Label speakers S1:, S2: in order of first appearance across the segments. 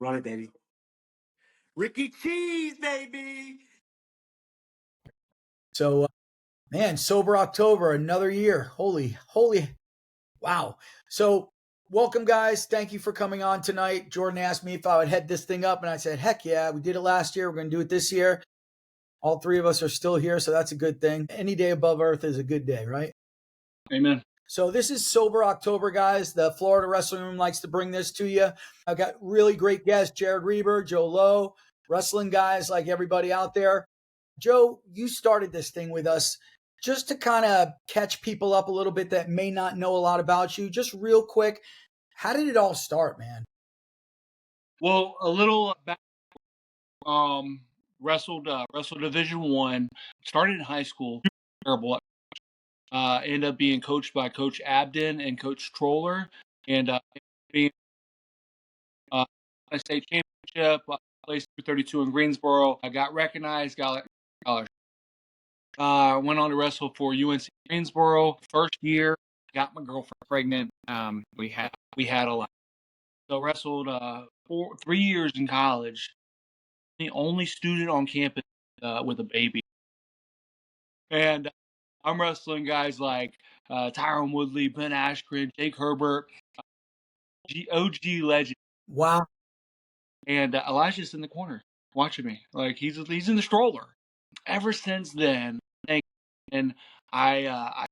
S1: Run it, baby. Ricky Cheese, baby.
S2: So, man, Sober October, another year. Holy, wow. So, welcome, guys. Thank you for coming on tonight. Jordan asked me if I would head this thing up, and I said, heck yeah, we did it last year. We're going to do it this year. All three of us are still here, so that's a good thing. Any day above Earth is a good day, right?
S3: Amen.
S2: So this is Sober October, guys. The Florida Wrestling Room likes to bring this to you. I've got really great guests, Jared Reber, Joe Lowe, wrestling guys like everybody out there. Joe, you started this thing with us just to kind of catch people up a little bit that may not know a lot about you. Just real quick, how did it all start, man?
S3: Well, a little back, wrestled Division I. Started in high school. Terrible. Ended up being coached by Coach Abden and Coach Troller, and being a state championship. Placed 32 in Greensboro. I got recognized. Got went on to wrestle for UNC Greensboro. First year, got my girlfriend pregnant. We had a lot. So wrestled 3 years in college. The only student on campus with a baby. And I'm wrestling guys like Tyron Woodley, Ben Askren, Jake Herbert, OG legend.
S2: Wow.
S3: And Elijah's in the corner watching me. Like he's in the stroller. Ever since then, and I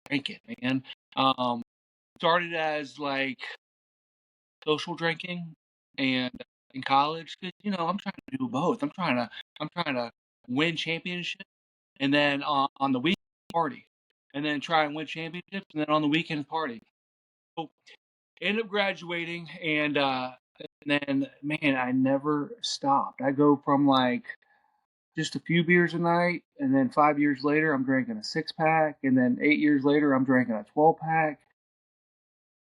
S3: drank it, man. Started as like social drinking, and in college, cause I'm trying to do both. I'm trying to win championships, and then on the weekend party, and then try and win championships, and then on the weekend party. So end up graduating, and then man, I never stopped. I go from like just a few beers a night, and then 5 years later, I'm drinking a 6-pack, and then 8 years later, I'm drinking a 12-pack.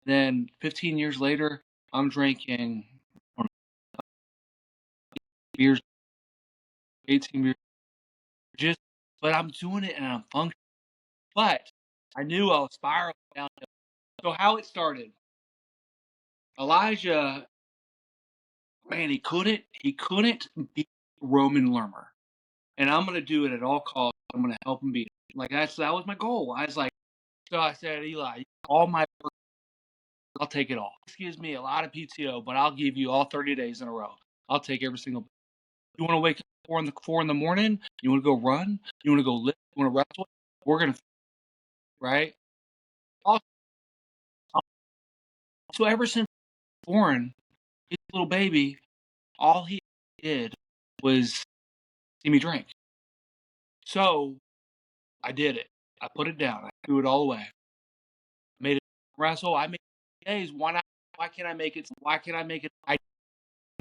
S3: Then 15 years later, I'm drinking beers, 18 beers. But I'm doing it and I'm functioning. But I knew I was spiraling down. So how it started, Elijah, man, he couldn't beat Roman Lermer, and I'm gonna do it at all costs. I'm gonna help him beat him. Like that was my goal. I was like, so I said, Eli, all my work, I'll take it all. This gives me a lot of PTO, but I'll give you all 30 days in a row. I'll take every single. You want to wake up 4 in the morning? You want to go run? You want to go lift? You want to wrestle? We're gonna, right? So ever since born, his little baby, all he did was see me drink. So I did it. I put it down. I threw it all away. Made it wrestle. I made days. Why not? Why can't I make it? Why can't I make it? I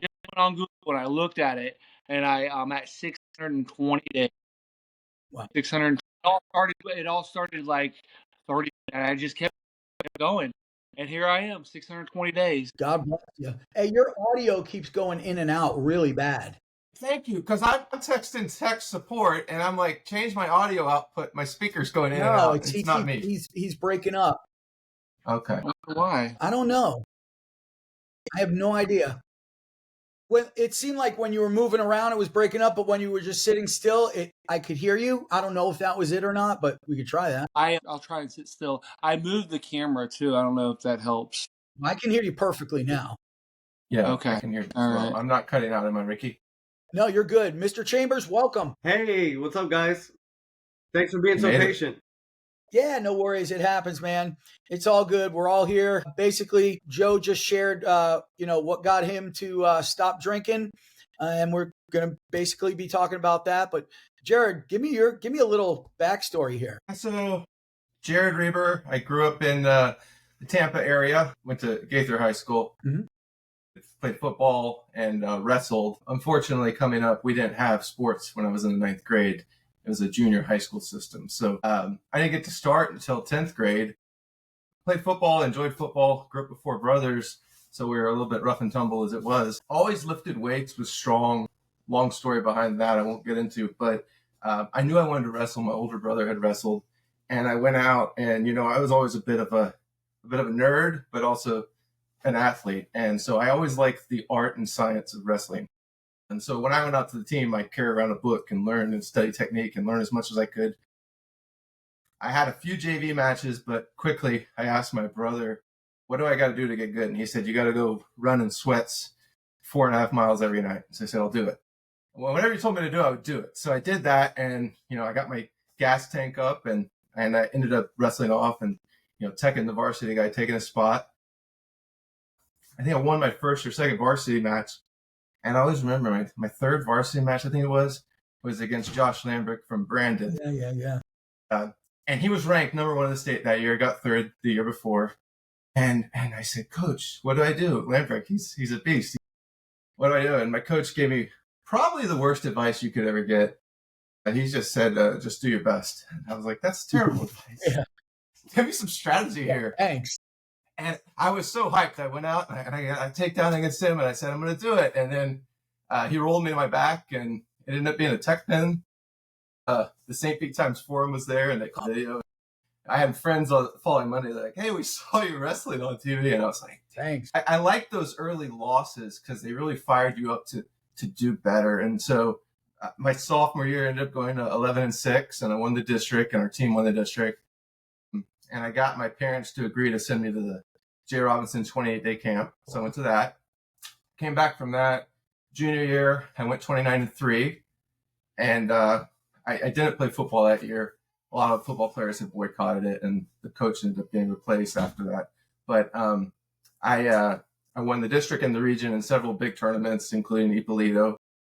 S3: just went on Google and I looked at it, and I'm at 620 days.
S2: Wow.
S3: 600. It all started like 30, and I just kept going. And here I am, 620 days.
S2: God bless you. Hey, your audio keeps going in and out really bad.
S4: Thank you, because I'm texting tech support, and I'm like, change my audio output. My speaker's going in and out. It's not me.
S2: He's breaking up.
S4: Okay.
S3: Why?
S2: I don't know. I have no idea. When it seemed like when you were moving around, it was breaking up, but when you were just sitting still, I could hear you. I don't know if that was it or not, but we could try that.
S3: I'll try and sit still. I moved the camera too. I don't know if that helps.
S2: I can hear you perfectly now.
S4: Yeah.
S3: Okay.
S4: I can hear you.
S3: All
S4: Well.
S3: right.
S4: I'm not cutting out, am I, Ricky?
S2: No, you're good. Mr. Chambers, welcome.
S1: Hey, what's up, guys? Thanks for being so patient.
S2: Yeah, no worries. It happens, man. It's all good. We're all here. Basically, Joe just shared, what got him to stop drinking, and we're going to basically be talking about that. But Jared, give me a little backstory here.
S4: So, Jared Reber. I grew up in the Tampa area. Went to Gaither High School.
S2: Mm-hmm.
S4: Played football and wrestled. Unfortunately, coming up, we didn't have sports when I was in the 9th grade. It was a junior high school system. So I didn't get to start until 10th grade. Played football, enjoyed football, grew up with 4 brothers. So we were a little bit rough and tumble as it was. Always lifted weights, was strong. Long story behind that I won't get into. But I knew I wanted to wrestle. My older brother had wrestled. And I went out and, I was always a bit of a nerd, but also an athlete. And so I always liked the art and science of wrestling. And so when I went out to the team, I'd carry around a book and learn and study technique and learn as much as I could. I had a few JV matches, but quickly I asked my brother, what do I got to do to get good? And he said, you got to go run in sweats 4.5 miles every night. So I said, I'll do it. Well, whatever you told me to do, I would do it. So I did that. And, I got my gas tank up and I ended up wrestling off and, teching the varsity guy, taking a spot. I think I won my first or second varsity match. And I always remember my third varsity match, I think it was against Josh Lambrick from Brandon.
S2: Yeah.
S4: And he was ranked number 1 in the state that year, got third the year before. And I said, Coach, what do I do? Lambrick, he's a beast. What do I do? And my coach gave me probably the worst advice you could ever get. And he just said, just do your best. And I was like, that's terrible advice.
S2: Yeah.
S4: Give me some strategy here.
S2: Thanks.
S4: And I was so hyped. I went out and I take down against him and I said, I'm going to do it. And then he rolled me to my back and it ended up being a tech pin. The St. Pete Times Forum was there and they called video. I had friends on the following Monday. They're like, hey, we saw you wrestling on TV. And I was like,
S2: thanks.
S4: I like those early losses because they really fired you up to do better. And so my sophomore year ended up going to 11-6 and I won the district and our team won the district. And I got my parents to agree to send me to the J. Robinson 28-day camp. So I went to that. Came back from that. Junior year, I went 29-3. And I didn't play football that year. A lot of football players had boycotted it, and the coach ended up getting replaced after that. But I won the district and the region in several big tournaments, including Ippolito.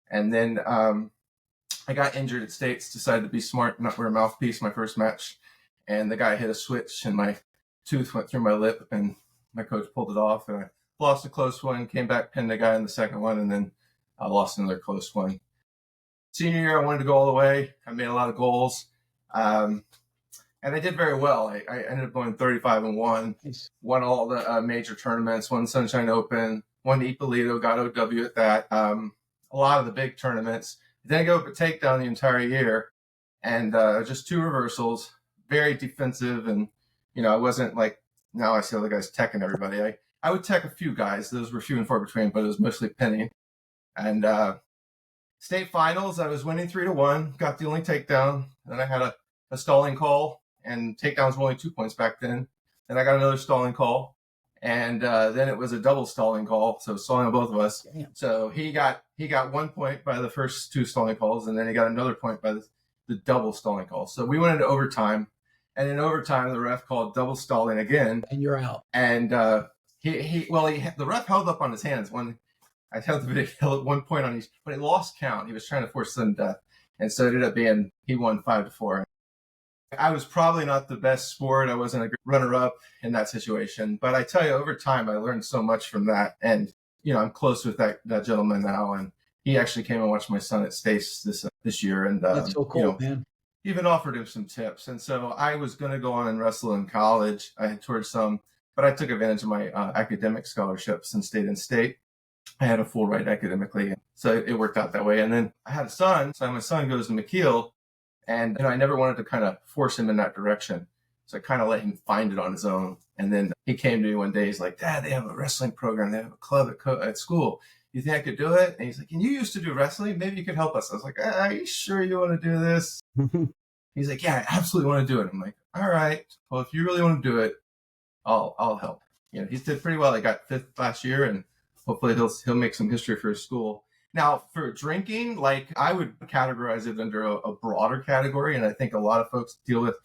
S4: And then I got injured at States, decided to be smart, not wear a mouthpiece my first match. And the guy hit a switch and my tooth went through my lip and my coach pulled it off and I lost a close one, came back, pinned the guy in the second one, and then I lost another close one. Senior year, I wanted to go all the way. I made a lot of goals. And I did very well. I ended up going 35-1, won all the major tournaments, won Sunshine Open, won Ippolito, got OW at that. A lot of the big tournaments. Then I go up a takedown the entire year and just 2 reversals. Very defensive, and I wasn't like now I see all the guys teching everybody. I would tech a few guys; those were few and far between, but it was mostly pinning. And state finals, I was winning 3-1, got the only takedown. Then I had a stalling call, and takedowns were only 2 points back then. Then I got another stalling call, and then it was a double stalling call, so stalling on both of us.
S2: Damn.
S4: So he got 1 point by the first 2 stalling calls, and then he got another point by the double stalling call. So we went into overtime. And in overtime, the ref called double stalling again.
S2: And you're out.
S4: And the ref held up on his hands. I held the video, held 1 point on each, but he lost count. He was trying to force sudden death. And so it ended up being, he won 5-4. I was probably not the best sport. I wasn't a good runner-up in that situation. But I tell you, over time, I learned so much from that. And, I'm close with that gentleman now. And he actually came and watched my son at Stace this year. And
S2: that's so cool, man.
S4: Even offered him some tips. And so I was going to go on and wrestle in college. I had toured some, but I took advantage of my academic scholarships and stayed in state. I had a full ride academically. So it worked out that way. And then I had a son. So my son goes to McKeel. And I never wanted to kind of force him in that direction. So I kind of let him find it on his own. And then he came to me one day. He's like, Dad, they have a wrestling program. They have a club at school. You think I could do it? And he's like, and you used to do wrestling. Maybe you could help us. I was like, are you sure you want to do this? He's like, yeah, I absolutely want to do it. I'm like, all right. Well, if you really want to do it, I'll help. He did pretty well. He got 5th last year, and hopefully he'll make some history for his school. Now, for drinking, like I would categorize it under a broader category, and I think a lot of folks deal with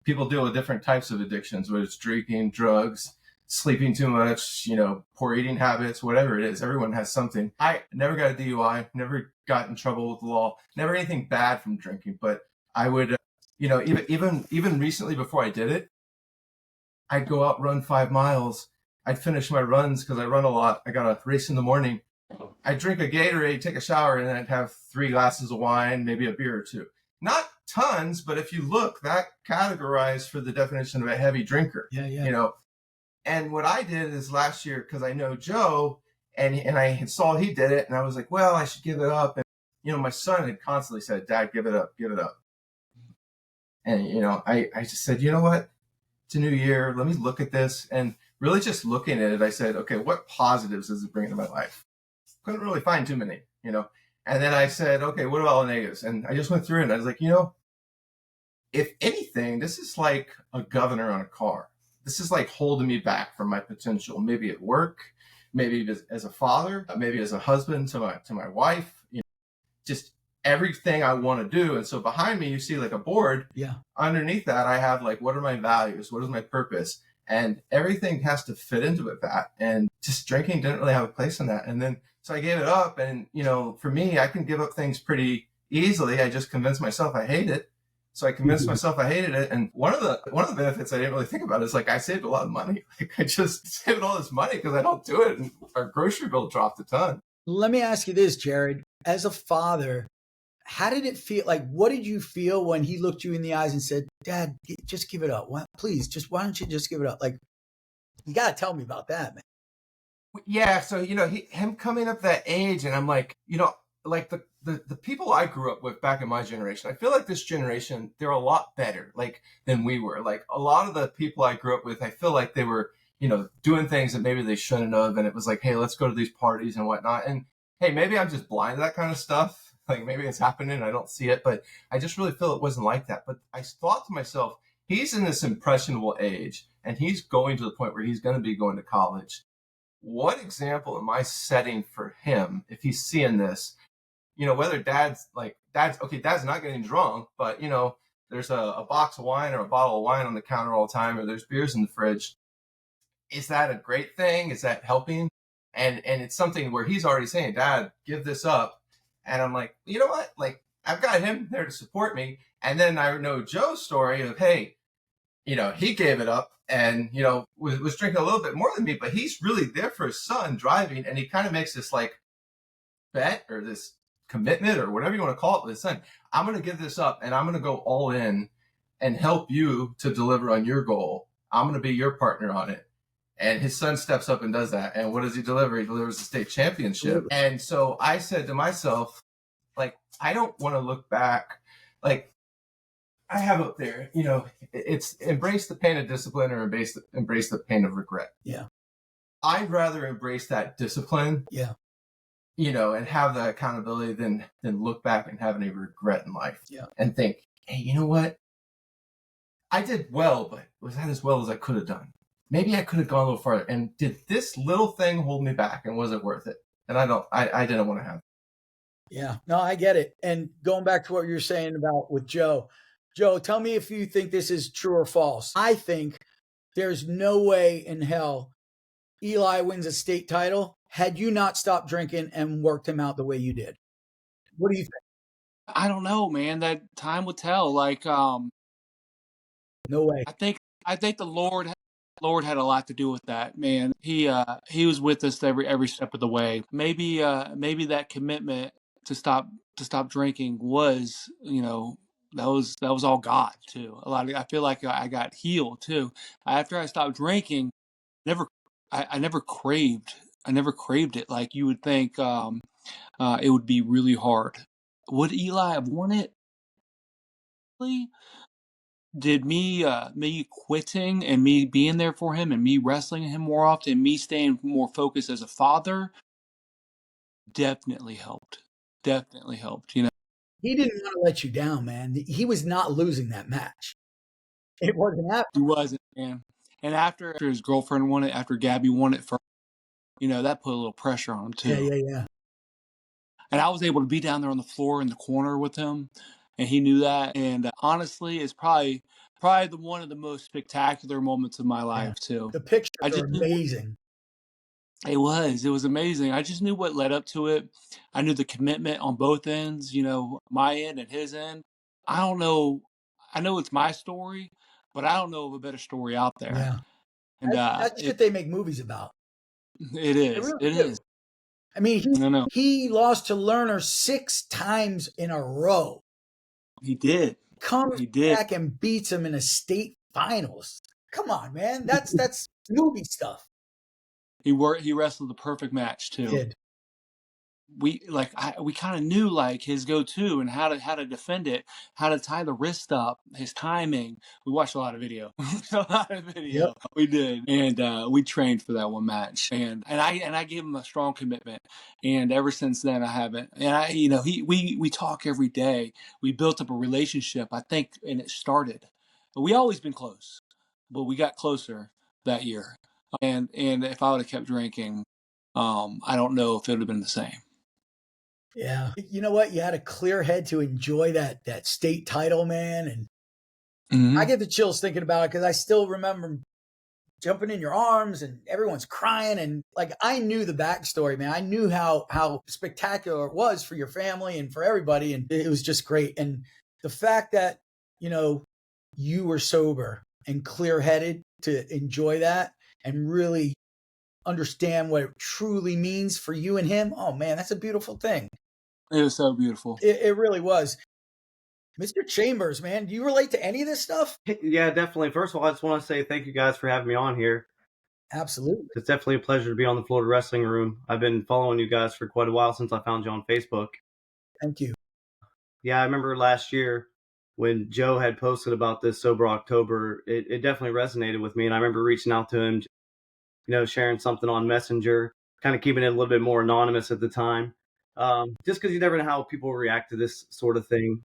S4: different types of addictions, whether it's drinking, drugs, sleeping too much, poor eating habits, whatever it is. Everyone has something. I never got a DUI, never got in trouble with the law, never anything bad from drinking. But I would, even recently before I did it, I'd go out, run 5 miles. I'd finish my runs because I run a lot. I got a race in the morning. I'd drink a Gatorade, take a shower, and then I'd have 3 glasses of wine, maybe a beer or 2. Not tons, but if you look, that categorized for the definition of a heavy drinker.
S2: Yeah.
S4: And what I did is last year, because I know Joe, and I saw he did it, and I was like, well, I should give it up. And, my son had constantly said, Dad, give it up, give it up. And, I just said, you know what? It's a new year. Let me look at this. And really just looking at it, I said, okay, what positives is it bringing to my life? Couldn't really find too many, And then I said, okay, what about all the negatives? And I just went through it and I was like, if anything, this is like a governor on a car. This is like holding me back from my potential, maybe at work, maybe as a father, maybe as a husband to my wife, just everything I want to do. And so behind me, you see like a board.
S2: Yeah.
S4: Underneath that, I have like, what are my values? What is my purpose? And everything has to fit into it, that. And just drinking didn't really have a place in that. And then, so I gave it up. And, for me, I can give up things pretty easily. I just convinced myself I hate it. So I convinced myself I hated it. And one of the benefits I didn't really think about is like, I saved a lot of money. Like I just saved all this money because I don't do it. And our grocery bill dropped a ton.
S2: Let me ask you this, Jared, as a father, how did it feel? Like, what did you feel when he looked you in the eyes and said, Dad, just give it up. Please, why don't you just give it up? Like, you got to tell me about that, man.
S4: Yeah. So, him coming up that age, and I'm like, like the people I grew up with back in my generation, I feel like this generation, they're a lot better, like, than we were. Like, a lot of the people I grew up with, I feel like they were, doing things that maybe they shouldn't have. And it was like, hey, let's go to these parties and whatnot. And hey, maybe I'm just blind to that kind of stuff. Like maybe it's happening and I don't see it, but I just really feel it wasn't like that. But I thought to myself, he's in this impressionable age and he's going to the point where he's going to be going to college. What example am I setting for him if he's seeing this? Whether dad's not getting drunk, but there's a box of wine or a bottle of wine on the counter all the time, or there's beers in the fridge. Is that a great thing? Is that helping? And it's something where he's already saying, Dad, give this up. And I'm like, you know what? Like, I've got him there to support me. And then I know Joe's story of, hey, he gave it up and, was drinking a little bit more than me, but he's really there for his son driving. And he kind of makes this like bet or this commitment or whatever you want to call it with his son. I'm going to give this up and I'm going to go all in and help you to deliver on your goal. I'm going to be your partner on it. And his son steps up and does that. And what does he deliver? He delivers the state championship. And so I said to myself, like, I don't want to look back. Like, I have up there, it's embrace the pain of discipline or embrace the pain of regret.
S2: Yeah.
S4: I'd rather embrace that discipline.
S2: Yeah.
S4: And have the accountability than look back and have any regret in life.
S2: Yeah.
S4: And think, hey, you know what? I did well, but was that as well as I could have done? Maybe I could have gone a little farther. And did this little thing hold me back? And was it worth it? And I didn't want to have it.
S2: Yeah, no, I get it. And going back to what you were saying about with Joe, tell me if you think this is true or false. I think there's no way in hell Eli wins a state title had you not stopped drinking and worked him out the way you did. What do you think?
S3: I don't know, man. That time would tell. Like,
S2: no way.
S3: I think the Lord had a lot to do with that, man. He was with us every step of the way. Maybe that commitment to stop drinking was, that was all God too. I feel like I got healed too after I stopped drinking. I never craved it like you would think. It would be really hard. Would Eli have won it? Did me quitting and me being there for him and me wrestling him more often, me staying more focused as a father, definitely helped.
S2: He didn't want to let you down, man. He was not losing that match. It wasn't happening.
S3: He wasn't, man. And after his girlfriend won it, after Gabby won it first, that put a little pressure on him too.
S2: Yeah.
S3: And I was able to be down there on the floor in the corner with him, and he knew that. And honestly, it's probably one of the most spectacular moments of my life too.
S2: The pictures are amazing.
S3: It was amazing. I just knew what led up to it. I knew the commitment on both ends, my end and his end. I don't know. I know it's my story, but I don't know of a better story out there.
S2: Yeah. And that's what they make movies about.
S3: It is. It is.
S2: I mean, he lost to Lerner 6 times in a row.
S3: He did.
S2: Comes back and beats him in a state finals. Come on, man. That's movie stuff.
S3: He wrestled the perfect match too.
S2: He did.
S3: we kind of knew like his go-to and how to defend it, how to tie the wrist up, his timing. We watched a lot of video.
S2: Yep.
S3: We did, and we trained for that one match, and I gave him a strong commitment, and ever since then I haven't. And we talk every day. We built up a relationship, I think, and it started. We always been close, but we got closer that year. And if I would have kept drinking, I don't know if it would have been the same.
S2: Yeah. You know what? You had a clear head to enjoy that state title, man. And I get the chills thinking about it because I still remember jumping in your arms and everyone's crying. And like, I knew the backstory, man. I knew how spectacular it was for your family and for everybody. And it was just great. And the fact that, you were sober and clear headed to enjoy that and really understand what it truly means for you and him. Oh man, that's a beautiful thing.
S3: It was so beautiful.
S2: It really was. Mr. Chambers, man, do you relate to any of this stuff?
S5: Yeah, definitely. First of all, I just want to say thank you guys for having me on here.
S2: Absolutely.
S5: It's definitely a pleasure to be on the Florida Wrestling Room. I've been following you guys for quite a while since I found you on Facebook.
S2: Thank you.
S5: Yeah, I remember last year when Joe had posted about this Sober October, it definitely resonated with me. And I remember reaching out to him, sharing something on Messenger, kind of keeping it a little bit more anonymous at the time. Just because you never know how people react to this sort of thing.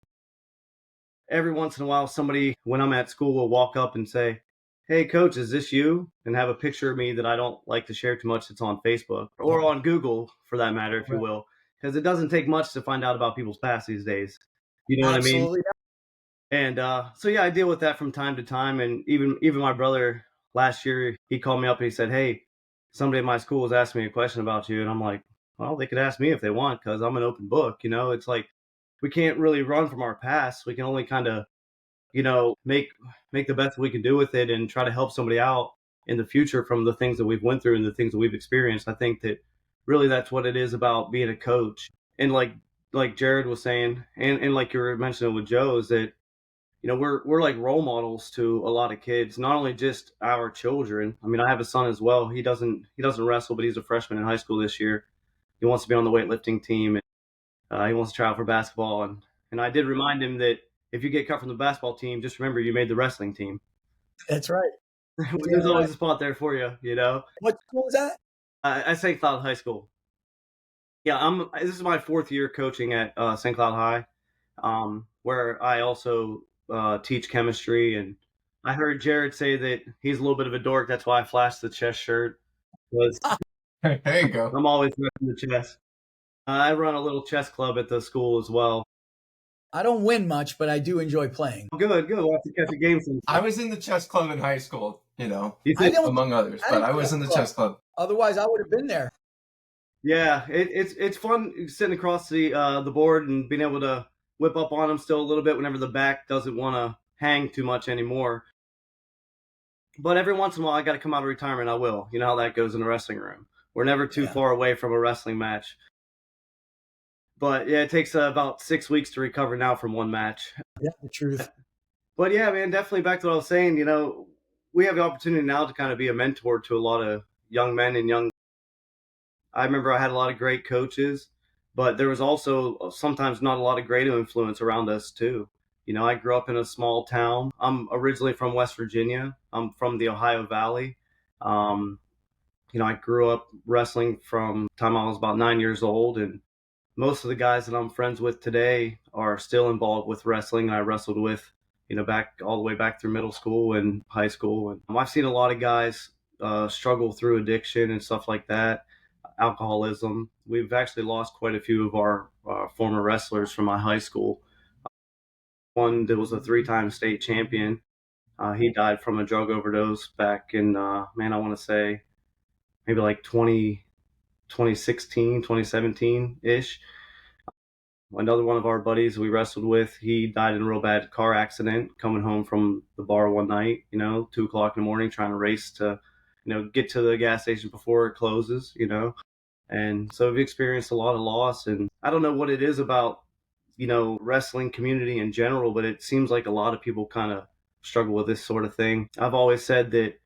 S5: Every once in a while, somebody, when I'm at school, will walk up and say, "Hey, coach, is this you?" And have a picture of me that I don't like to share too much that's on Facebook or on Google, for that matter, if you will. Because it doesn't take much to find out about people's past these days. You know what I mean?
S2: Absolutely.
S5: And so, yeah, I deal with that from time to time. And even my brother last year, he called me up and he said, "Hey, somebody at my school was asking me a question about you." And I'm like, well, they could ask me if they want because I'm an open book. It's like we can't really run from our past. We can only kind of, make the best we can do with it and try to help somebody out in the future from the things that we've went through and the things that we've experienced. I think that really that's what it is about being a coach. And like Jared was saying, and like you were mentioning with Joe, is that we're like role models to a lot of kids, not only just our children. I mean, I have a son as well. He doesn't wrestle, but he's a freshman in high school this year. He wants to be on the weightlifting team, and he wants to try out for basketball. And I did remind him that if you get cut from the basketball team, just remember you made the wrestling team.
S2: That's right.
S5: There's always a spot there for you,
S2: What school was that?
S5: I St. Cloud High School. Yeah, this is my 4th year coaching at St. Cloud High, where I also teach chemistry. And I heard Jared say that he's a little bit of a dork. That's why I flashed the chest shirt.
S4: There you go.
S5: I'm always in the chest. I run a little chess club at the school as well.
S2: I don't win much, but I do enjoy playing.
S5: Good. We'll have to catch a game sometime.
S4: I was in the chess club in high school, among others, but I was in the chess club.
S2: Otherwise, I would have been there.
S5: Yeah, it's fun sitting across the board and being able to whip up on them still a little bit whenever the back doesn't want to hang too much anymore. But every once in a while, I got to come out of retirement. I will. You know how that goes in the wrestling room. We're never too far away from a wrestling match. But yeah, it takes about 6 weeks to recover now from one match.
S2: Yeah, the truth.
S5: But yeah, man, definitely back to what I was saying. We have the opportunity now to kind of be a mentor to a lot of young men and young. I remember I had a lot of great coaches, but there was also sometimes not a lot of great influence around us too. I grew up in a small town. I'm originally from West Virginia. I'm from the Ohio Valley. I grew up wrestling from the time I was about 9 years old, and most of the guys that I'm friends with today are still involved with wrestling. I wrestled with, back all the way back through middle school and high school. And I've seen a lot of guys struggle through addiction and stuff like that, alcoholism. We've actually lost quite a few of our former wrestlers from my high school. One that was a 3-time state champion. He died from a drug overdose back in, I want to say maybe like 2016, 2017-ish. Another one of our buddies we wrestled with, he died in a real bad car accident coming home from the bar one night, 2:00 in the morning, trying to race to, get to the gas station before it closes, And so we've experienced a lot of loss. And I don't know what it is about, wrestling community in general, but it seems like a lot of people kind of struggle with this sort of thing. I've always said that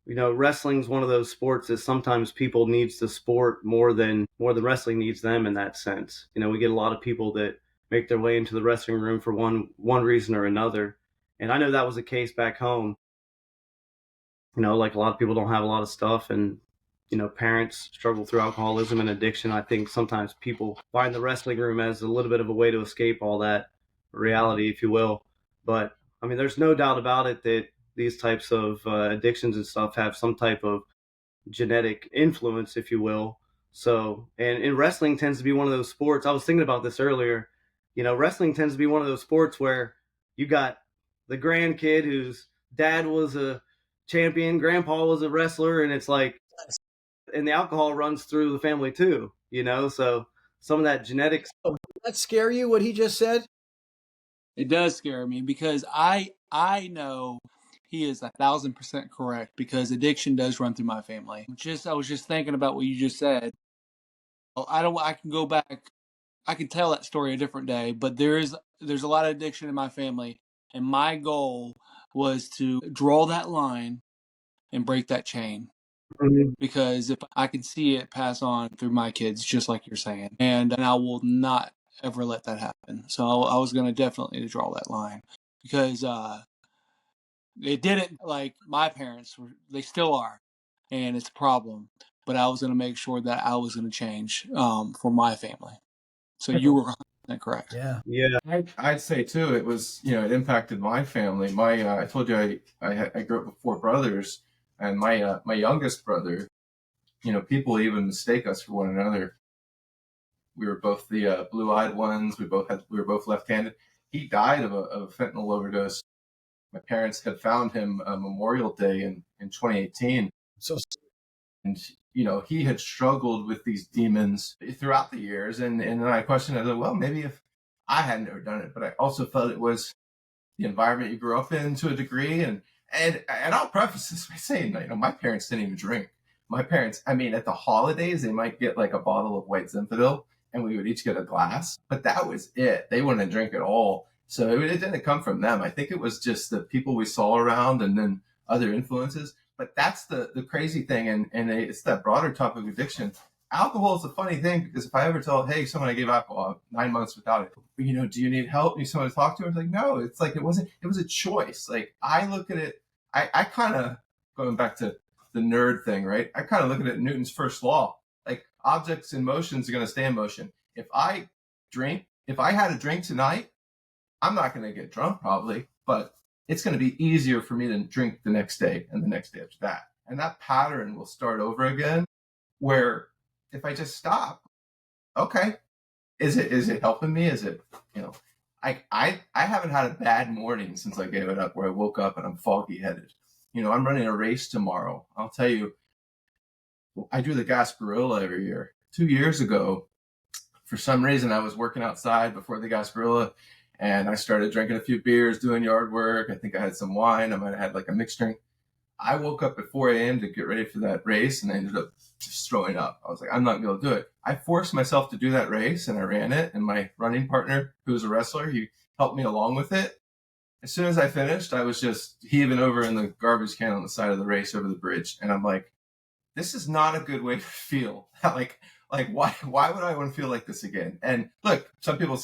S5: wrestling's one of those sports that sometimes people needs the sport more than wrestling needs them in that sense. We get a lot of people that make their way into the wrestling room for one reason or another. And I know that was the case back home. Like a lot of people don't have a lot of stuff, and parents struggle through alcoholism and addiction. I think sometimes people find the wrestling room as a little bit of a way to escape all that reality, if you will. But I mean, there's no doubt about it that these types of addictions and stuff have some type of genetic influence, if you will. So, and wrestling tends to be one of those sports. I was thinking about this earlier. Wrestling tends to be one of those sports where you got the grandkid whose dad was a champion, grandpa was a wrestler, and it's like, and the alcohol runs through the family too, so some of that genetics.
S2: Oh, does that scare you, what he just said?
S3: It does scare me because I know he is 1,000% correct, because addiction does run through my family. I was just thinking about what you just said. I can go back. I can tell that story a different day, but there's a lot of addiction in my family, and my goal was to draw that line and break that chain.
S5: Mhm.
S3: Because if I can see it pass on through my kids, just like you're saying, and I will not ever let that happen. So I was going to definitely draw that line, because it didn't, like my parents were, they still are, and it's a problem. But I was going to make sure that I was going to change for my family. So you were 100% correct.
S2: Yeah.
S4: I'd say too, it was, it impacted my family. I told you I grew up with 4 brothers, and my youngest brother, people even mistake us for one another. We were both the blue-eyed ones. We were both left-handed. He died of a fentanyl overdose. My parents had found him Memorial Day in 2018.
S2: So,
S4: and he had struggled with these demons throughout the years. And then I questioned, I said, well, maybe if I had never done it, but I also felt it was the environment you grew up in to a degree. And I'll preface this by saying, my parents didn't even drink. My parents, I mean, at the holidays, they might get like a bottle of white Zinfandel, and we would each get a glass, but that was it. They wouldn't drink at all. So it didn't come from them. I think it was just the people we saw around, and then other influences. But that's the crazy thing, and it's that broader topic of addiction. Alcohol is a funny thing, because if I ever tell, hey, someone I gave alcohol 9 months without it, do you need help? Need someone to talk to? I was like, no, it's like, it was a choice. Like, I look at it, I kind of, going back to the nerd thing, right? I kind of look at it Newton's first law. Like, objects in motion are going to stay in motion. If I had a drink tonight, I'm not going to get drunk probably, but it's going to be easier for me to drink the next day and the next day after that. And that pattern will start over again, where if I just stop, okay, is it helping me? Is it, I haven't had a bad morning since I gave it up, where I woke up and I'm foggy headed. I'm running a race tomorrow. I'll tell you, I do the Gasparilla every year. 2 years ago, for some reason, I was working outside before the Gasparilla, and I started drinking a few beers, doing yard work. I think I had some wine. I might have had like a mixed drink. I woke up at 4 a.m. to get ready for that race, and I ended up just throwing up. I was like, I'm not going to be able to do it. I forced myself to do that race, and I ran it. And my running partner, who was a wrestler, he helped me along with it. As soon as I finished, I was just heaving over in the garbage can on the side of the race over the bridge. And I'm like, this is not a good way to feel. like why would I want to feel like this again? And look, some people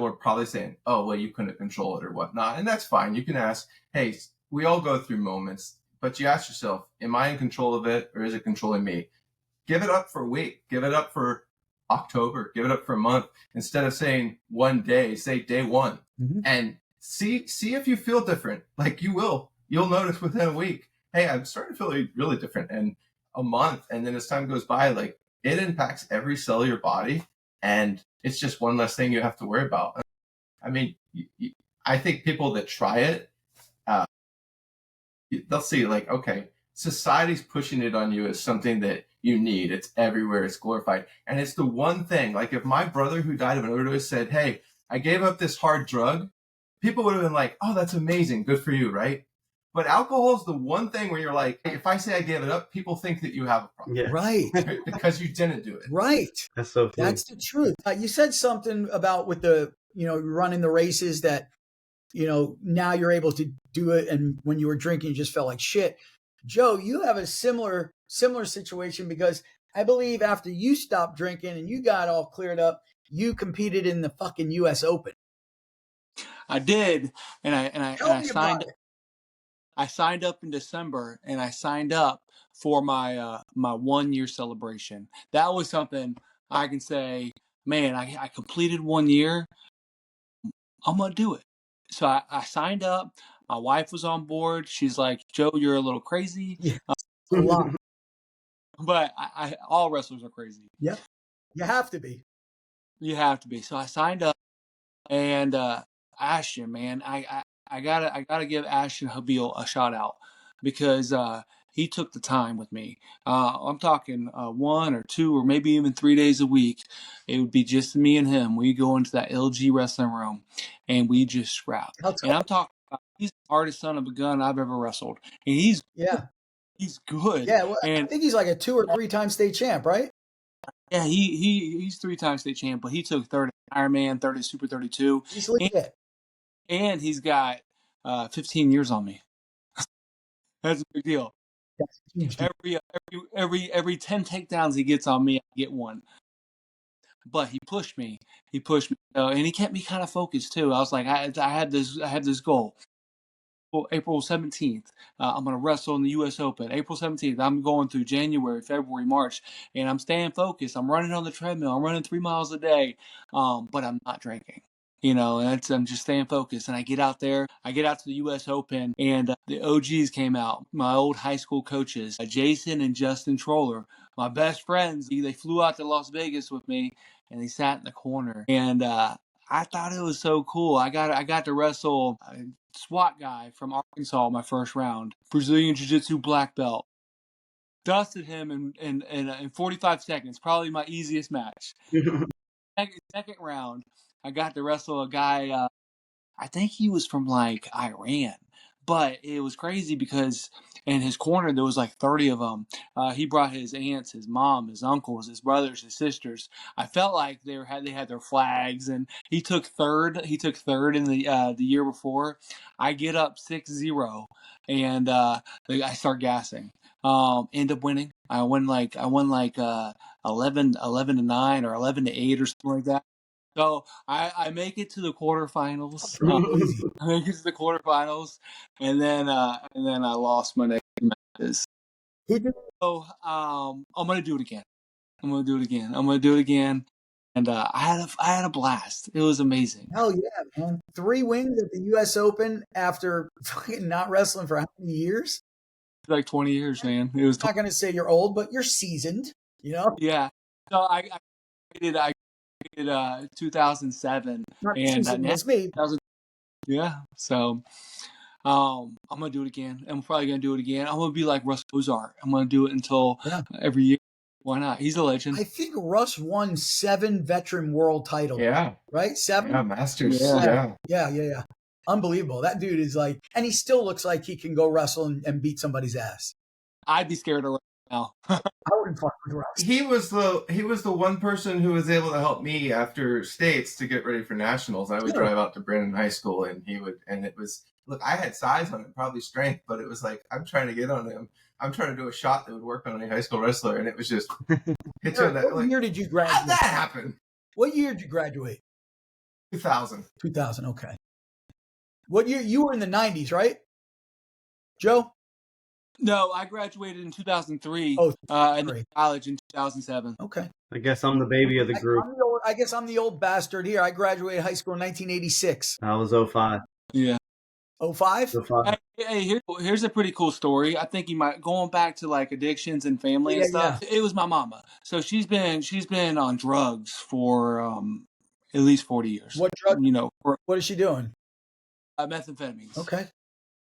S4: are probably saying, oh, well, you couldn't control it or whatnot. And that's fine. You can ask, hey, we all go through moments, but you ask yourself, am I in control of it, or is it controlling me? Give it up for a week. Give it up for October. Give it up for a month. Instead of saying one day, say day one.
S2: Mm-hmm.
S4: And see if you feel different. Like, you'll notice within a week, hey, I'm starting to feel really different. And a month, and then as time goes by, like, it impacts every cell of your body, and it's just one less thing you have to worry about. I mean, I think people that try it, they'll see, like, okay, society's pushing it on you as something that you need. It's everywhere. It's glorified. And it's the one thing, like, if my brother who died of an overdose said, hey, I gave up this hard drug, people would have been like, oh, that's amazing. Good for you, right? But alcohol is the one thing where you're like, if I say I gave it up, people think that you have a problem.
S5: Yeah.
S2: Right.
S4: Because you didn't do it.
S2: Right.
S5: That's so funny.
S2: That's the truth. You said something about with the, running the races that, now you're able to do it. And when you were drinking, you just felt like shit. Joe, you have a similar situation because I believe after you stopped drinking and you got all cleared up, you competed in the fucking U.S. Open.
S3: I did, and I signed.
S2: It.
S3: I signed up in December, and I signed up for my my 1 year celebration. That was something I can say, man, I completed 1 year. I'm gonna do it. So I signed up. My wife was on board. She's like, Joe, you're a little crazy.
S2: Yeah, a lot.
S3: But all wrestlers are crazy.
S2: Yep. You have to be.
S3: You have to be. So I signed up, and Ashton, man, I gotta give Ashton Habil a shout out because he took the time with me. I'm talking 1 or 2 or maybe even 3 days a week. It would be just me and him. We go into that LG wrestling room, and we just scrap. And I'm talking about, he's the hardest son of a gun I've ever wrestled, and he's good.
S2: Yeah, well,
S3: and
S2: I think he's like a 2 or 3 time state champ, right?
S3: Yeah, he's 3-time state champ, but he took third at Ironman, third at Super 32.
S2: He's legit.
S3: And he's got 15 years on me. That's a big deal. Every 10 takedowns he gets on me, I get 1. But he pushed me. And he kept me kind of focused too. I was like, I had this goal. April 17th, I'm going to wrestle in the U.S. Open. April 17th, I'm going through January, February, March, and I'm staying focused. I'm running on the treadmill. I'm running 3 miles a day, but I'm not drinking. And I'm just staying focused. And I get out there. I get out to the U.S. Open, and the OGs came out, my old high school coaches, Jason and Justin Troller, my best friends. They flew out to Las Vegas with me, and they sat in the corner. And I thought it was so cool. I got to wrestle a SWAT guy from Arkansas my first round, Brazilian Jiu-Jitsu black belt. Dusted him in 45 seconds, probably my easiest match. Second round, I got to wrestle a guy, I think he was from like Iran. But it was crazy because in his corner there was like 30 of them. He brought his aunts, his mom, his uncles, his brothers, his sisters. I felt like they had their flags, and he took third. He took third in the year before. I get up 6-0, and I start gassing. End up winning. I won like 11-9 or 11-8 or something like that. So I make it to the quarterfinals. I make it to the quarterfinals, and then I lost my next matches. So I'm gonna do it again. I'm gonna do it again, and I had a blast. It was amazing.
S2: Hell yeah, man! 3 wins at the U.S. Open after fucking not wrestling for how many years?
S3: Like 20 years, man. It was.
S2: I'm not gonna say you're old, but you're seasoned.
S3: Yeah. So I did 2007, and
S2: that's me.
S3: Yeah. So I'm gonna do it again. I'm probably gonna do it again. I'm gonna be like Russ Ozark. I'm gonna do it until every year. Why not? He's a legend.
S2: I think Russ won 7 veteran world titles.
S4: Yeah.
S2: Right? 7?
S4: Yeah, Masters.
S2: Yeah. Unbelievable. That dude is like, and he still looks like he can go wrestle and beat somebody's ass.
S3: I'd be scared of Russ now.
S2: I wouldn't fuck with Russ.
S4: He was the one person who was able to help me after states to get ready for nationals. I would drive out to Brandon High School, and it was, look, I had size on him, probably strength, but it was like, I'm trying to get on him. I'm trying to do a shot that would work on any high school wrestler, and it was just.
S2: What year did you graduate?
S4: How'd that happen?
S2: What year did you graduate?
S4: 2000. 2000,
S2: okay. What year? You were in the 90s, right? Joe?
S3: No, I graduated in 2003. And then college in 2007.
S2: Okay.
S5: I guess I'm the baby of the group.
S2: I guess I'm the old bastard here. I graduated high school in 1986.
S5: I was 05.
S3: Yeah.
S2: 05?
S3: Hey, here's a pretty cool story. I think you might, going back to like addictions and family and stuff. Yeah. It was my mama. So she's been on drugs for at least 40 years.
S2: What drug? What is she doing?
S3: Methamphetamines.
S2: Okay.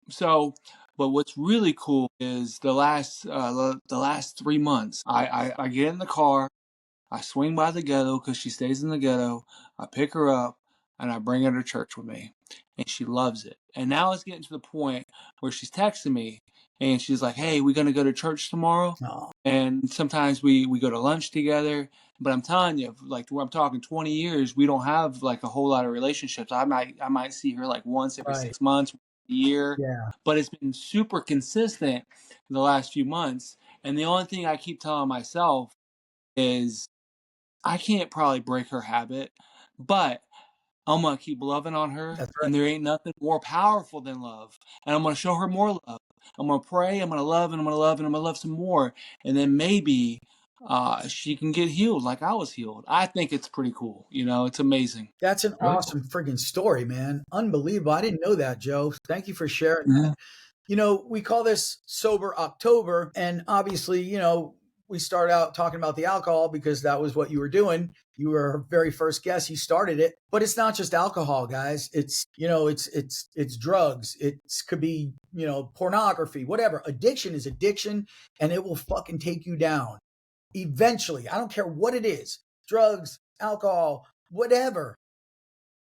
S3: So, but what's really cool is the last 3 months, I get in the car, I swing by the ghetto because she stays in the ghetto. I pick her up and I bring her to church with me, and she loves it. And now it's getting to the point where she's texting me and she's like, "Hey, we're gonna go to church tomorrow."
S2: Oh.
S3: And sometimes we go to lunch together. But I'm telling you, like, I'm talking 20 years, we don't have like a whole lot of relationships. I might see her like once every 6 months. a year,
S2: Yeah.
S3: but it's been super consistent in the last few months. And the only thing I keep telling myself is I can't probably break her habit, but I'm going to keep loving on her,
S2: That's right.
S3: and there ain't nothing more powerful than love. And I'm going to show her more love. I'm going to pray, I'm going to love, and I'm going to love, and I'm going to love some more. And then maybe she can get healed like I was healed. I think it's pretty cool. You know, it's amazing.
S2: That's an
S4: Really
S2: awesome friggin' story, man. Unbelievable. I didn't know that, Joe. Thank you for sharing
S3: Yeah.
S2: that. You know, we call this Sober October. And obviously, you know, we start out talking about the alcohol because that was what you were doing. You were our very first guest. You started it. But it's not just alcohol, guys. It's, you know, it's drugs. It could be, you know, pornography, whatever. Addiction is addiction, and it will fucking take you down. Eventually, I don't care what it is. Drugs, alcohol, whatever.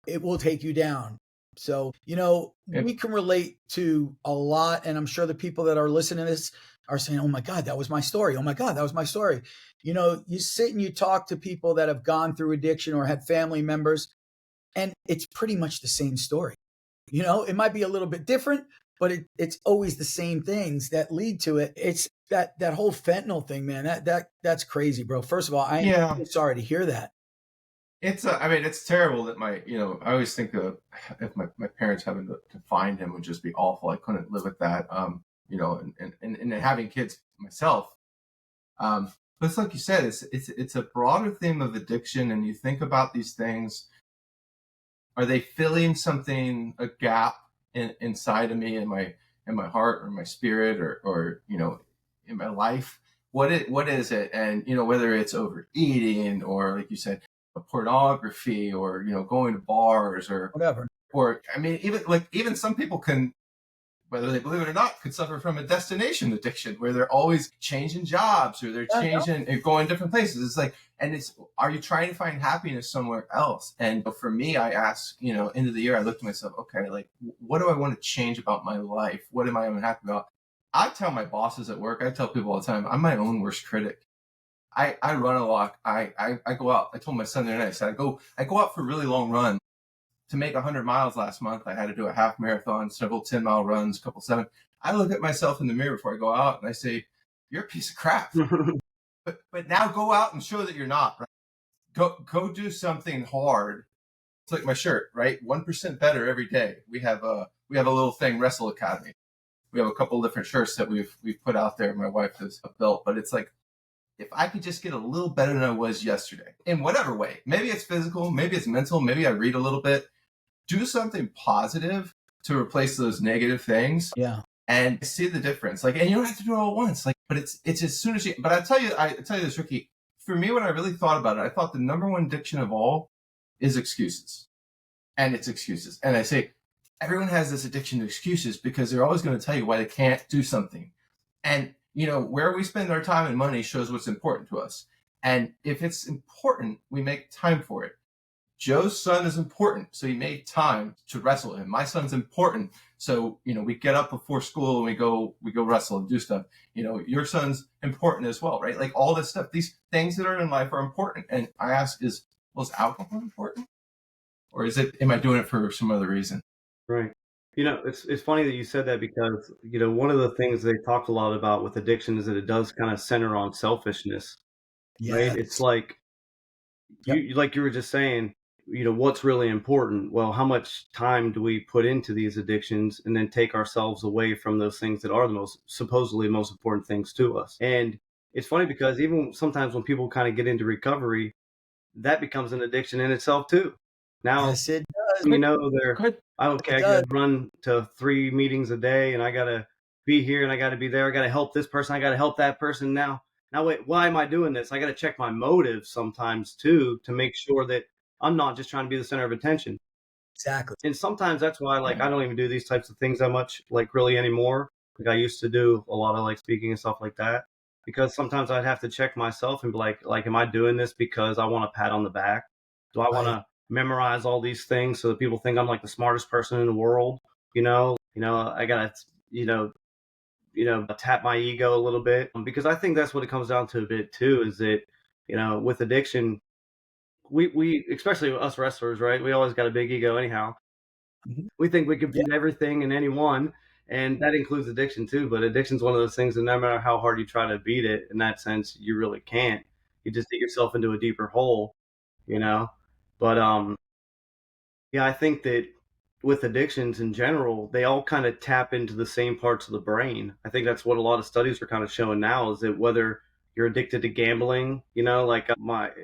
S2: It will take you down. So, you know, we can relate to a lot. And I'm sure the people that are listening to this are saying, oh my God, that was my story. Oh my God, that was my story. You know, you sit and you talk to people that have gone through addiction or had family members, and it's pretty much the same story. You know, it might be a little bit different, but it's always the same things that lead to it. It's that whole fentanyl thing, man. That's crazy, bro. First of all, I'm sorry to hear that.
S4: It's I mean, it's terrible that I always think of if my parents having to find him would just be awful. I couldn't live with that. And having kids myself. But it's like you said, it's a broader theme of addiction, and you think about these things. Are they filling something, a gap inside of me, in my heart or my spirit or in my life? What is it? And whether it's overeating or, like you said, pornography or going to bars or
S2: Whatever.
S4: or I mean even some people can, whether they believe it or not, could suffer from a destination addiction where they're always changing jobs or they're changing and going different places. It's like, and are you trying to find happiness somewhere else? And for me, I ask, end of the year, I look to myself, okay, like, what do I want to change about my life? What am I unhappy about? I tell my bosses at work, I tell people all the time, I'm my own worst critic. I run a lot. I go out. I told my son the other night, I said, I go out for a really long run. To make 100 miles last month, I had to do a half marathon, several 10-mile runs, a couple 7. I look at myself in the mirror before I go out and I say, you're a piece of crap. but now go out and show that you're not. Right? Go do something hard. It's like my shirt, right? 1% better every day. We have a little thing, Wrestle Academy. We have a couple different shirts that we've put out there. My wife has built, but it's like, if I could just get a little better than I was yesterday, in whatever way, maybe it's physical, maybe it's mental, maybe I read a little bit, do something positive to replace those negative things.
S2: Yeah.
S4: And see the difference. Like, and you don't have to do it all at once. Like, but it's as soon as you, but I tell you this, Ricky, for me, when I really thought about it, I thought the number one addiction of all is excuses. And it's excuses. And I say, everyone has this addiction to excuses because they're always going to tell you why they can't do something. And where we spend our time and money shows what's important to us. And if it's important, we make time for it. Joe's son is important, so he made time to wrestle him. My son's important, so we get up before school and we go wrestle and do stuff. Your son's important as well, right? Like all this stuff, these things that are in life are important. And I ask, is alcohol important, or am I doing it for some other reason?
S5: Right. It's funny that you said that because, one of the things they talked a lot about with addiction is that it does kind of center on selfishness, right? It's like, like you were just saying, what's really important? Well, how much time do we put into these addictions and then take ourselves away from those things that are the supposedly most important things to us? And it's funny because even sometimes when people kind of get into recovery, that becomes an addiction in itself too. Now,
S2: yes, it does.
S5: I got to run to 3 meetings a day and I got to be here and I got to be there. I got to help this person. I got to help that person. Now wait, why am I doing this? I got to check my motives sometimes too, to make sure that I'm not just trying to be the center of attention.
S2: Exactly.
S5: And sometimes that's why, I don't even do these types of things that much, really anymore. Like I used to do a lot of speaking and stuff like that, because sometimes I'd have to check myself and be like, am I doing this because I want a pat on the back? Do I want to memorize all these things so that people think I'm like the smartest person in the world? I gotta, tap my ego a little bit, because I think that's what it comes down to a bit too, is that, with addiction, we especially us wrestlers, right? We always got a big ego anyhow. We think we could beat everything and anyone, and that includes addiction too. But addiction's one of those things that no matter how hard you try to beat it, in that sense, you really can't. You just dig yourself into a deeper hole, you know. But yeah, I think that with addictions in general, they all kind of tap into the same parts of the brain. I think that's what a lot of studies are kind of showing now, is that whether you're addicted to gambling, like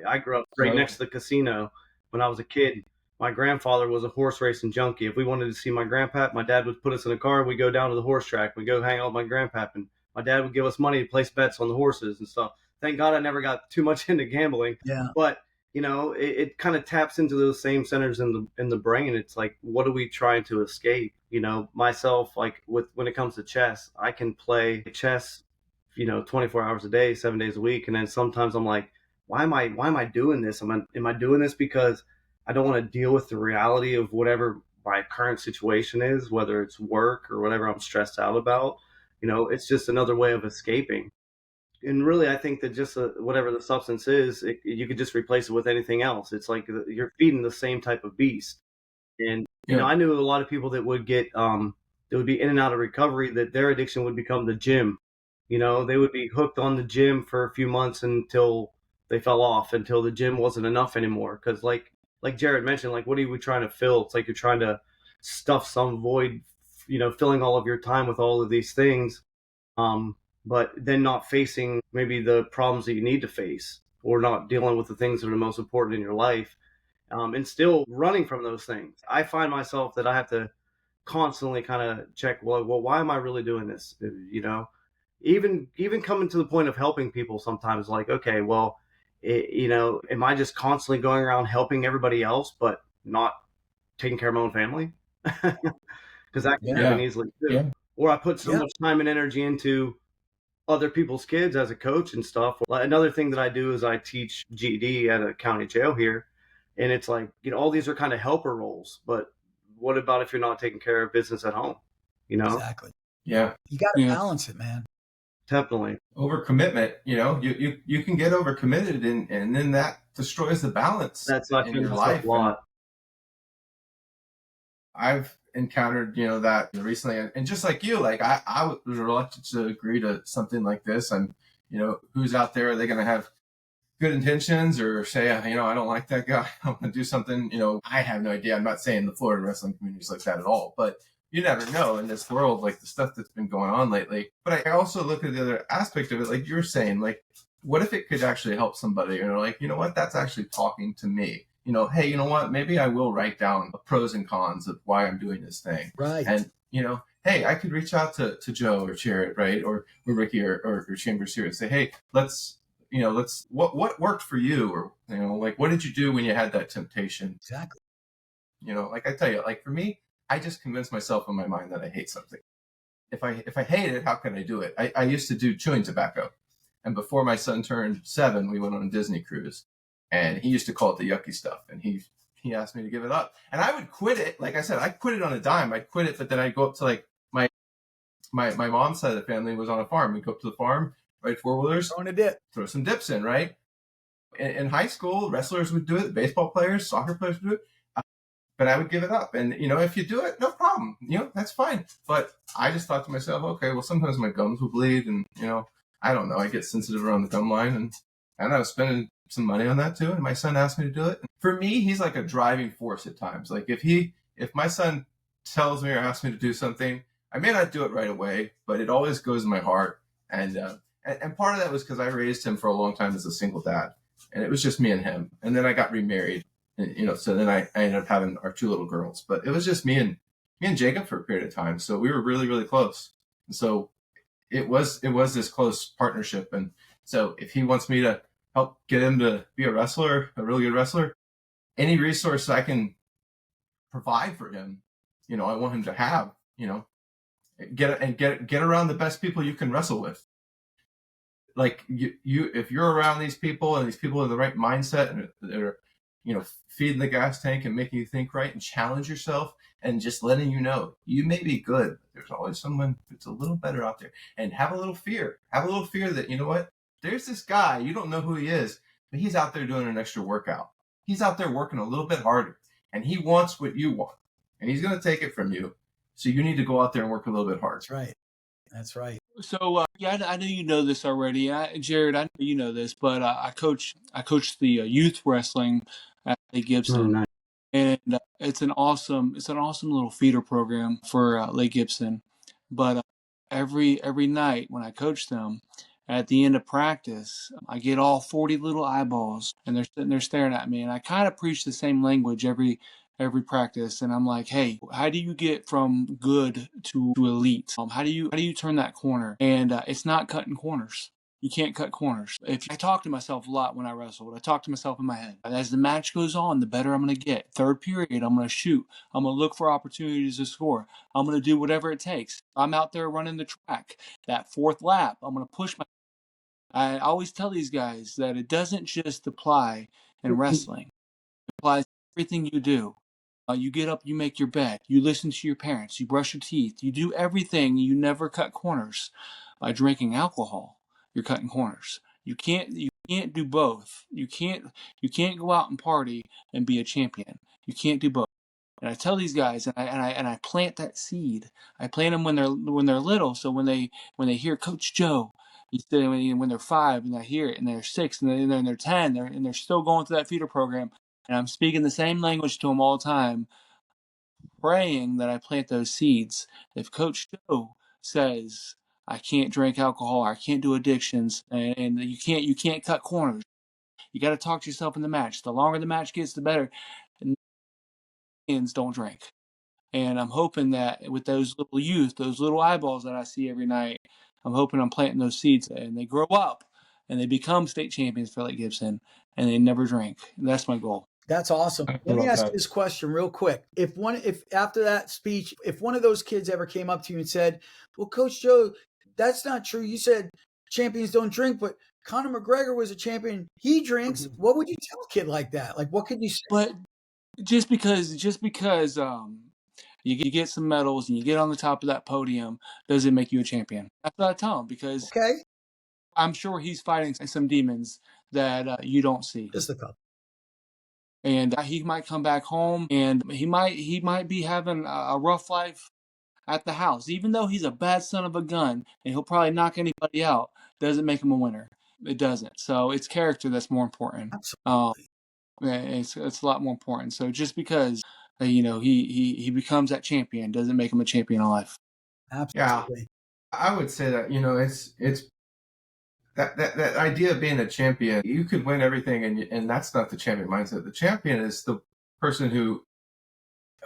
S5: I grew up right next to the casino when I was a kid. My grandfather was a horse racing junkie. If we wanted to see my grandpa, my dad would put us in a car and we'd go down to the horse track. We'd go hang out with my grandpa, and my dad would give us money to place bets on the horses and stuff. Thank God I never got too much into gambling.
S2: Yeah.
S5: But it kind of taps into those same centers in the brain. It's like, what are we trying to escape? Myself, like when it comes to chess, I can play chess, 24 hours a day, 7 days a week. And then sometimes I'm like, why am I doing this? Am I doing this because I don't want to deal with the reality of whatever my current situation is, whether it's work or whatever I'm stressed out about? It's just another way of escaping. And really, I think that just whatever the substance is, you could just replace it with anything else. It's like you're feeding the same type of beast. And I knew a lot of people that would get that would be in and out of recovery, that their addiction would become the gym. They would be hooked on the gym for a few months until they fell off, until the gym wasn't enough anymore. Because like Jared mentioned, like, what are you trying to fill? It's like you're trying to stuff some void, filling all of your time with all of these things. But then not facing maybe the problems that you need to face, or not dealing with the things that are the most important in your life, and still running from those things. I find myself that I have to constantly kind of check, well, why am I really doing this? Even coming to the point of helping people sometimes, like, okay, well, am I just constantly going around helping everybody else, but not taking care of my own family? Because that can happen easily too. Yeah. Or I put so much time and energy into other people's kids as a coach and stuff. Another thing that I do is I teach GED at a county jail here. And it's like, all these are kind of helper roles, but what about if you're not taking care of business at home?
S2: Exactly.
S4: Yeah.
S2: You got to balance it, man.
S5: Definitely.
S4: Overcommitment, you can get overcommitted, and then that destroys the balance.
S5: That's not
S4: in your life.
S5: A lot.
S4: I've encountered, that recently, and just like you, like I was reluctant to agree to something like this. And, who's out there? Are they going to have good intentions, or say, I don't like that guy, I'm going to do something, I have no idea. I'm not saying the Florida wrestling community is like that at all, but you never know in this world, like the stuff that's been going on lately. But I also look at the other aspect of it, like you're saying, like, what if it could actually help somebody? Like, what, that's actually talking to me. Hey, you know what? Maybe I will write down the pros and cons of why I'm doing this thing.
S2: Right.
S4: And, hey, I could reach out to Joe or Jared, right? Or Ricky or Chambers here and say, hey, let's what worked for you? Or, like, what did you do when you had that temptation?
S2: Exactly.
S4: Like I tell you, like for me, I just convinced myself in my mind that I hate something. If I hate it, how can I do it? I used to do chewing tobacco. And before my son turned 7, we went on a Disney cruise. And he used to call it the yucky stuff. And he asked me to give it up. And I would quit it. Like I said, I quit it on a dime. I'd quit it, but then I'd go up to like my mom's side of the family was on a farm. We'd go up to the farm, ride 4-wheelers, throw some dips in, right? In high school, wrestlers would do it. Baseball players, soccer players would do it. But I would give it up. And, if you do it, no problem. That's fine. But I just thought to myself, okay, well, sometimes my gums will bleed. And, I don't know. I get sensitive around the gum line. And I was spending some money on that too. And my son asked me to do it. For me, he's like a driving force at times. Like if my son tells me or asks me to do something, I may not do it right away, but it always goes in my heart. And part of that was because I raised him for a long time as a single dad. And it was just me and him. And then I got remarried. And, so then I ended up having our 2 little girls, but it was just me and Jacob for a period of time. So we were really, really close. And so it was this close partnership. And so if he wants me to help get him to be a wrestler, a really good wrestler, any resource I can provide for him, I want him to have, get around the best people you can wrestle with. Like if you're around these people and these people are the right mindset and they're, feeding the gas tank and making you think right and challenge yourself and just letting you may be good, but there's always someone that's a little better out there. And have a little fear that, there's this guy, you don't know who he is, but he's out there doing an extra workout. He's out there working a little bit harder and he wants what you want. and he's going to take it from you. So you need to go out there and work a little bit hard.
S2: That's right. That's right.
S3: So yeah, I know you know this already, Jared. I know you know this, but I coach the youth wrestling at Lake Gibson,
S5: Oh, nice.
S3: and it's an awesome little feeder program for Lake Gibson. But every night when I coach them, at the end of practice, I get all 40 little eyeballs, and they're sitting there staring at me, and I kind of preach the same language every practice, and I'm like, hey, how do you get from good to elite? How do you turn that corner? And it's not cutting corners. You can't cut corners. If I talk to myself a lot when I wrestled, I talk to myself in my head. As the match goes on, the better I'm going to get. Third period, I'm going to shoot. I'm going to look for opportunities to score. I'm going to do whatever it takes. I'm out there running the track. That fourth lap, I'm going to push my. I always tell these guys that it doesn't just apply in wrestling. It applies to everything you do. You get up, you make your bed, you listen to your parents, you brush your teeth, you do everything. You never cut corners. By drinking alcohol, you're cutting corners. You can't do both. You can't go out and party and be a champion. You can't do both. And I tell these guys, and I plant that seed. I plant them when they're little, so when they hear Coach Joe, when they're 5 and I hear it, and they're 6 and they're 10, they're still going through that feeder program, and I'm speaking the same language to them all the time, praying that I plant those seeds. If Coach Joe says I can't drink alcohol, I can't do addictions, and you can't cut corners. You got to talk to yourself in the match. The longer the match gets, the better. And don't drink. And I'm hoping that with those little youth, those little eyeballs that I see every night, I'm hoping I'm planting those seeds and they grow up and they become state champions for Lake Gibson and they never drink. And that's my goal.
S2: That's awesome. Let me ask you this question real quick. If after that speech, if one of those kids ever came up to you and said, well, Coach Joe, that's not true. You said champions don't drink, but Conor McGregor was a champion. He drinks. Mm-hmm. What would you tell a kid like that? Like, what could you say?
S3: But just because you get some medals and you get on the top of that podium doesn't make you a champion. That's what I tell him, because I'm sure he's fighting some demons that you don't see.
S2: Just a couple.
S3: And he might come back home and he might be having a rough life at the house. Even though he's a bad son of a gun and he'll probably knock anybody out, doesn't make him a winner. It doesn't. So it's character that's more important.
S2: Absolutely.
S3: It's a lot more important. So just because he becomes that champion doesn't make him a champion in life.
S2: Absolutely.
S4: Yeah, I would say that it's that idea of being a champion. You could win everything, and that's not the champion mindset. The champion is the person who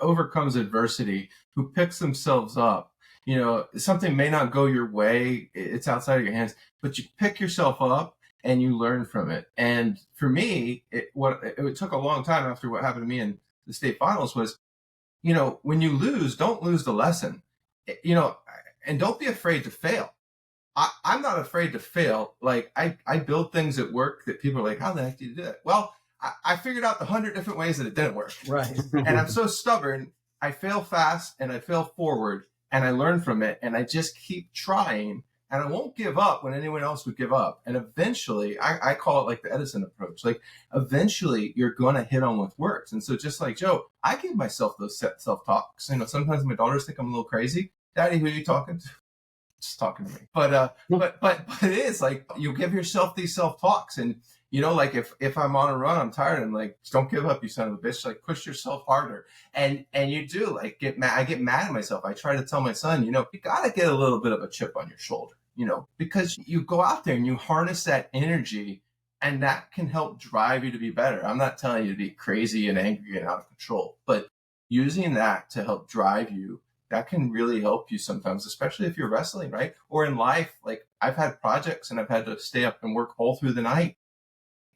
S4: overcomes adversity, who picks themselves up. Something may not go your way; it's outside of your hands, but you pick yourself up and you learn from it. And for me, it took a long time after what happened to me in the state finals was, when you lose, don't lose the lesson, and don't be afraid to fail. I'm not afraid to fail. Like I build things at work that people are like, how the heck did you do it? Well, I figured out the 100 different ways that it didn't work.
S2: Right.
S4: And I'm so stubborn. I fail fast and I fail forward and I learn from it and I just keep trying. And I won't give up when anyone else would give up. And eventually, I call it like the Edison approach. Like, eventually, you're going to hit on what works. And so just like Joe, I give myself those self-talks. Sometimes my daughters think I'm a little crazy. Daddy, who are you talking to? Just talking to me. But it is like you give yourself these self-talks. And, like if I'm on a run, I'm tired. I'm like, don't give up, you son of a bitch. Like, push yourself harder. And you do, like, get mad. I get mad at myself. I try to tell my son, you got to get a little bit of a chip on your shoulder. Because you go out there and you harness that energy and that can help drive you to be better. I'm not telling you to be crazy and angry and out of control, but using that to help drive you, that can really help you sometimes, especially if you're wrestling, right? Or in life, like I've had projects and I've had to stay up and work all through the night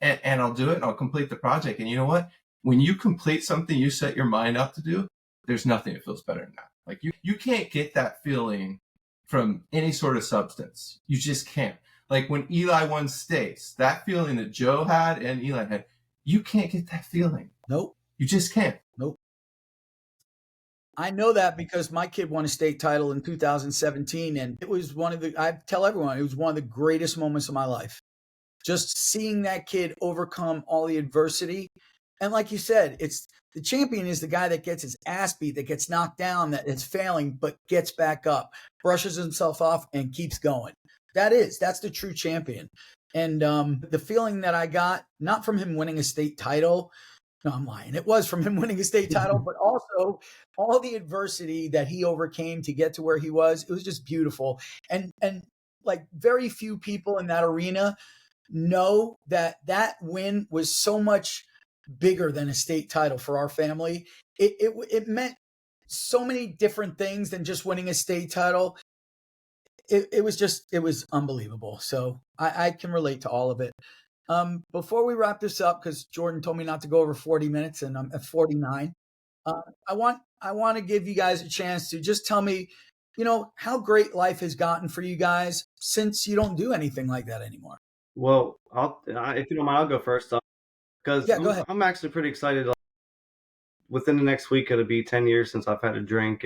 S4: and I'll do it and I'll complete the project. And you know what? When you complete something you set your mind up to do, there's nothing that feels better than that. Like you can't get that feeling from any sort of substance. You just can't. Like when Eli won states, that feeling that Joe had and Eli had, you can't get that feeling.
S2: Nope.
S4: You just can't.
S2: Nope. I know that because my kid won a state title in 2017, and it was I tell everyone, it was one of the greatest moments of my life. Just seeing that kid overcome all the adversity And like you said, it's the champion is the guy that gets his ass beat, that gets knocked down, that is failing, but gets back up, brushes himself off, and keeps going. That's the true champion. And the feeling that I got, not from him winning a state title, no, I'm lying. It was from him winning a state title, but also all the adversity that he overcame to get to where he was. It was just beautiful. And like very few people in that arena know that win was so much bigger than a state title for our family. It meant so many different things than just winning a state title. It was unbelievable. So I can relate to all of it. Before we wrap this up, because Jordan told me not to go over 40 minutes and I'm at 49. I want to give you guys a chance to just tell me, how great life has gotten for you guys since you don't do anything like that anymore.
S5: Well, if you don't mind, I'll go first. Because
S2: Yeah, go ahead.
S5: I'm actually pretty excited. Within the next week, it'll be 10 years since I've had a drink.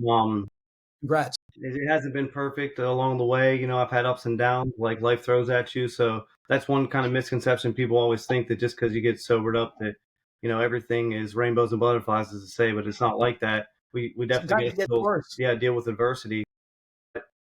S2: Congrats.
S5: It hasn't been perfect along the way. I've had ups and downs, like life throws at you. So that's one kind of misconception. People always think that just because you get sobered up that, everything is rainbows and butterflies, as to say, but it's not like that. We definitely deal with adversity.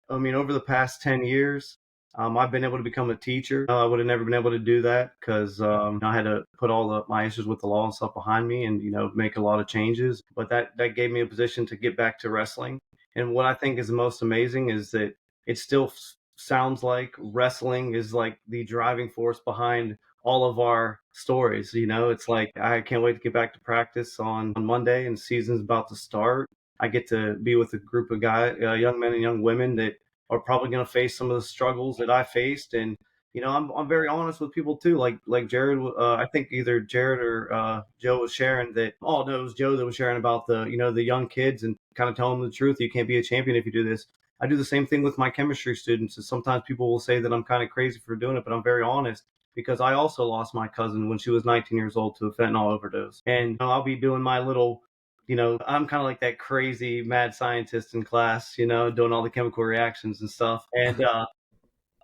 S5: I mean, over the past 10 years, I've been able to become a teacher. I would have never been able to do that because I had to put all my issues with the law and stuff behind me and, make a lot of changes. But that gave me a position to get back to wrestling. And what I think is the most amazing is that it still sounds like wrestling is like the driving force behind all of our stories. It's like, I can't wait to get back to practice on Monday and season's about to start. I get to be with a group of young men and young women that are probably going to face some of the struggles that I faced. And, I'm very honest with people too. Like Jared, I think either Jared or Joe was sharing that. Oh, no, it was Joe that was sharing about the young kids and kind of telling them the truth. You can't be a champion if you do this. I do the same thing with my chemistry students. And sometimes people will say that I'm kind of crazy for doing it, but I'm very honest because I also lost my cousin when she was 19 years old to a fentanyl overdose. And I'll be doing my little I'm kind of like that crazy mad scientist in class, doing all the chemical reactions and stuff. And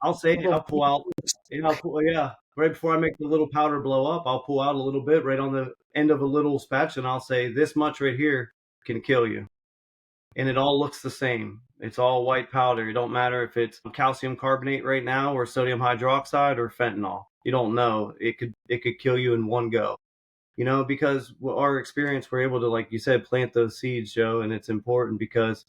S5: I'll pull out, right before I make the little powder blow up, I'll pull out a little bit right on the end of a little spatula, and I'll say, this much right here can kill you. And it all looks the same. It's all white powder. It don't matter if it's calcium carbonate right now or sodium hydroxide or fentanyl. You don't know. It could kill you in one go. Because our experience, we're able to, like you said, plant those seeds, Joe, and it's important because,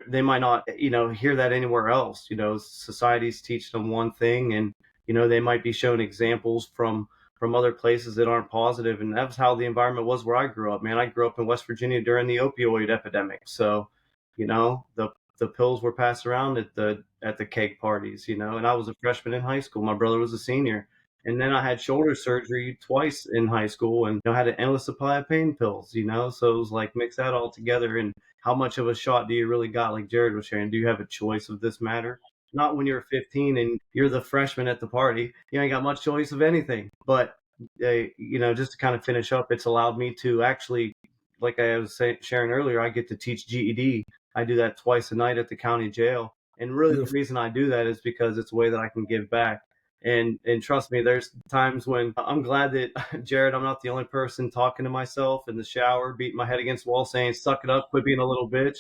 S5: they might not, hear that anywhere else. Societies teach them one thing and, they might be shown examples from other places that aren't positive. And that's how the environment was where I grew up, man. I grew up in West Virginia during the opioid epidemic. So, the pills were passed around at the cake parties, and I was a freshman in high school. My brother was a senior. And then I had shoulder surgery twice in high school and had an endless supply of pain pills, so it was like mix that all together. And how much of a shot do you really got? Like Jared was sharing, do you have a choice of this matter? Not when you're 15 and you're the freshman at the party. You ain't got much choice of anything. But, just to kind of finish up, it's allowed me to actually, like I was sharing earlier, I get to teach GED. I do that twice a night at the county jail. And really the reason I do that is because it's a way that I can give back. And trust me, there's times when I'm glad that, Jared, I'm not the only person talking to myself in the shower, beating my head against the wall saying, suck it up, quit being a little bitch.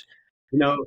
S5: You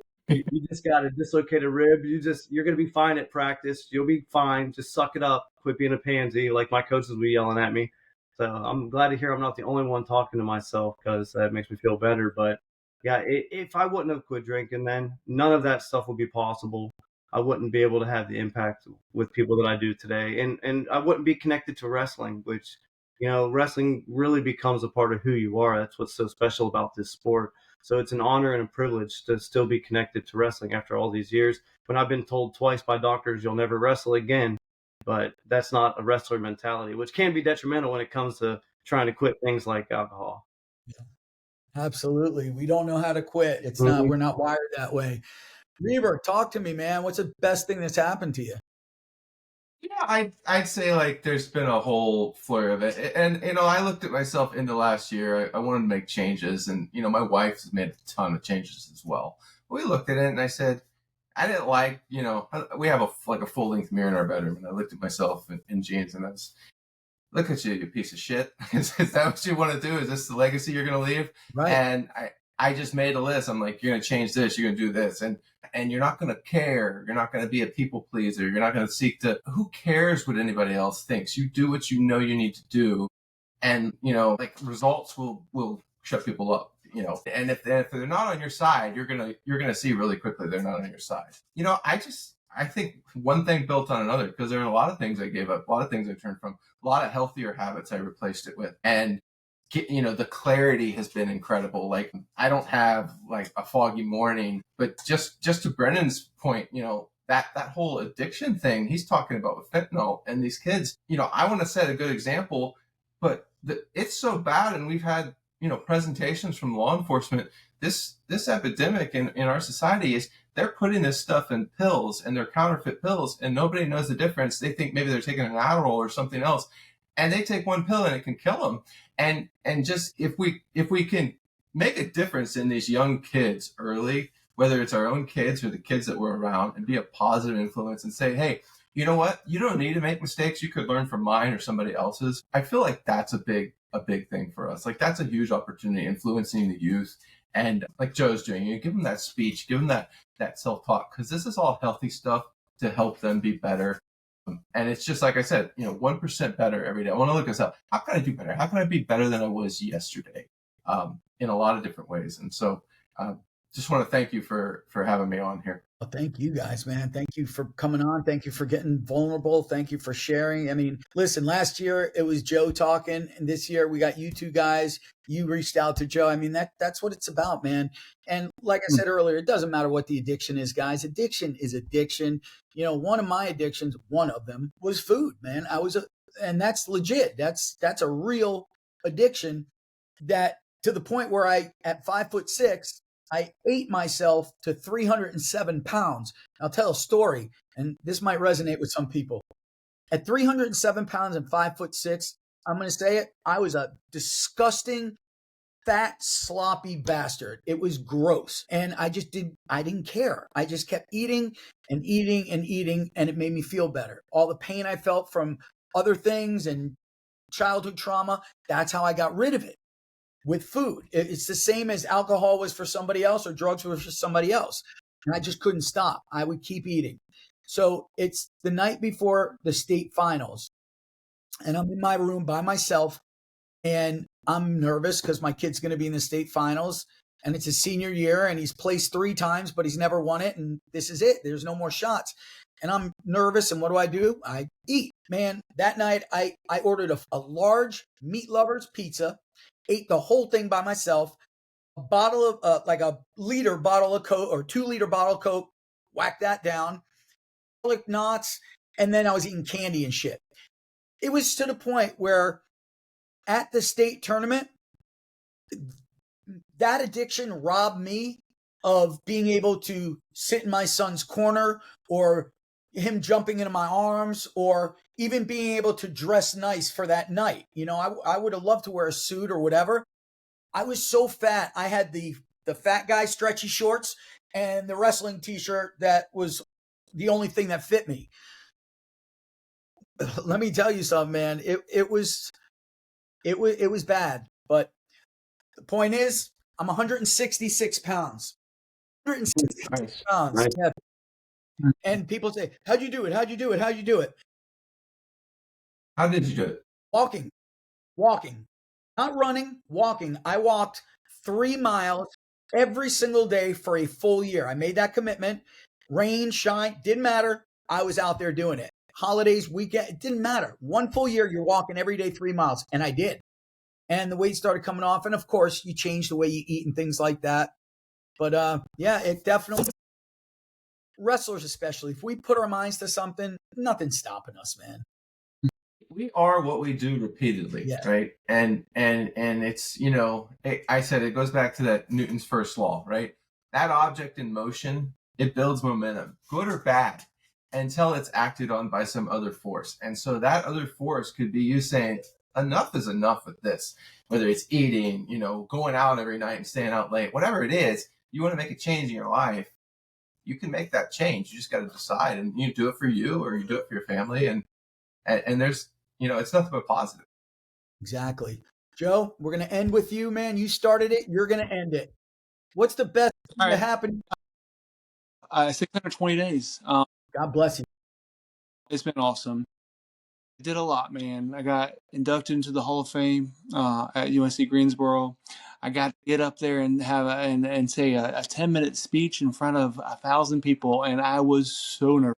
S5: just got a dislocated rib. You're going to be fine at practice. You'll be fine. Just suck it up. Quit being a pansy. Like my coaches will be yelling at me. So I'm glad to hear I'm not the only one talking to myself because that makes me feel better. But yeah, if I wouldn't have quit drinking, then none of that stuff would be possible. I wouldn't be able to have the impact with people that I do today. And I wouldn't be connected to wrestling, which, wrestling really becomes a part of who you are. That's what's so special about this sport. So it's an honor and a privilege to still be connected to wrestling after all these years. When I've been told twice by doctors, you'll never wrestle again. But that's not a wrestler mentality, which can be detrimental when it comes to trying to quit things like alcohol.
S2: Yeah, absolutely. We don't know how to quit. It's not, we're not wired that way. Reber, talk to me, man. What's the best thing that's happened to you?
S4: Yeah, I'd say like there's been a whole flurry of it. And, I looked at myself in the last year. I wanted to make changes. And, my wife has made a ton of changes as well. We looked at it and I said, I didn't like, we have a full length mirror in our bedroom. And I looked at myself in jeans and look at you, you piece of shit. Is that what you want to do? Is this the legacy you're going to leave?
S2: Right.
S4: And I just made a list. I'm like, you're going to change this, you're going to do this. And you're not going to care. You're not going to be a people pleaser. You're not going to seek to, who cares what anybody else thinks? You do what you know you need to do. And, like results will shut people up, and if they're not on your side, you're going to see really quickly they're not on your side. I think one thing built on another, because there are a lot of things I gave up, a lot of things I turned from, a lot of healthier habits I replaced it with. And, the clarity has been incredible. Like, I don't have like a foggy morning, but just to Brennan's point, that whole addiction thing he's talking about with fentanyl and these kids, I want to set a good example, but it's so bad. And we've had, presentations from law enforcement. This epidemic in our society is they're putting this stuff in pills, and they're counterfeit pills, and nobody knows the difference. They think maybe they're taking an Adderall or something else, and they take one pill and it can kill them. And just if we can make a difference in these young kids early, whether it's our own kids or the kids that we're around, and be a positive influence and say, hey, you know what? You don't need to make mistakes. You could learn from mine or somebody else's. I feel like that's a big thing for us. Like, that's a huge opportunity, influencing the youth. And like Joe's doing, give them that speech, give them that self-talk, because this is all healthy stuff to help them be better. And it's just like I said, 1% better every day. I want to look this up. How can I do better? How can I be better than I was yesterday? In a lot of different ways. And so just want to thank you for having me on here.
S2: Well, thank you guys, man. Thank you for coming on. Thank you for getting vulnerable. Thank you for sharing. I mean, listen, last year it was Joe talking, and this year we got you two guys. You reached out to Joe. I mean, that's what it's about, man. And like I said earlier, it doesn't matter what the addiction is, guys. Addiction is addiction. One of my addictions, one of them was food, man. And that's legit. That's a real addiction, that to the point where at 5'6", I ate myself to 307 pounds. I'll tell a story, and this might resonate with some people. At 307 pounds and 5'6", I'm going to say it, I was a disgusting, fat, sloppy bastard. It was gross. And I didn't care. I just kept eating and eating and eating, and it made me feel better. All the pain I felt from other things and childhood trauma, that's how I got rid of it. With food, it's the same as alcohol was for somebody else or drugs were for somebody else. And I just couldn't stop. I would keep eating. So it's the night before the state finals, and I'm in my room by myself, and I'm nervous because my kid's going to be in the state finals, and it's his senior year, and he's placed 3 times, but he's never won it. And this is it. There's no more shots. And I'm nervous. And what do? I eat. Man, that night I ordered a large meat lovers pizza, ate the whole thing by myself, a bottle of like a liter bottle of Coke or 2-liter bottle of Coke, whacked that down, garlic knots, and then I was eating candy and shit. It was to the point where at the state tournament, that addiction robbed me of being able to sit in my son's corner, or him jumping into my arms, or even being able to dress nice for that night. I would have loved to wear a suit or whatever. I was so fat. I had the fat guy stretchy shorts and the wrestling t-shirt that was the only thing that fit me. Let me tell you something, man. It was bad. But the point is, I'm 166 pounds. 166 pounds.
S5: Nice.
S2: Yeah. And people say, how'd you do it? How'd you do it? How'd you do it?
S4: How did you do it?
S2: Walking, not running, walking. I walked 3 miles every single day for a full year. I made that commitment. Rain, shine, didn't matter. I was out there doing it. Holidays, weekend, it didn't matter. 1 full year, you're walking every day 3 miles. And I did. And the weight started coming off. And of course, you change the way you eat and things like that. But yeah, it definitely, wrestlers especially, if we put our minds to something, nothing's stopping us, man.
S4: We are what we do repeatedly,
S2: Yeah.
S4: right? And it's, I said it goes back to that Newton's first law, right? That object in motion, it builds momentum, good or bad, until it's acted on by some other force. And so that other force could be you saying, enough is enough with this, whether it's eating, going out every night and staying out late, whatever it is, you want to make a change in your life, you can make that change. You just got to decide, and you do it for you or you do it for your family. And there's it's nothing but positive.
S2: Exactly. Joe, we're going to end with you, man. You started it. You're going to end it. What's the best thing
S3: All
S2: to
S3: right.
S2: happen?
S3: 620 days.
S2: God bless you.
S3: It's been awesome. I did a lot, man. I got inducted into the Hall of Fame at UNC Greensboro. I got to get up there and have and say a 10-minute speech in front of 1,000 people, and I was so nervous.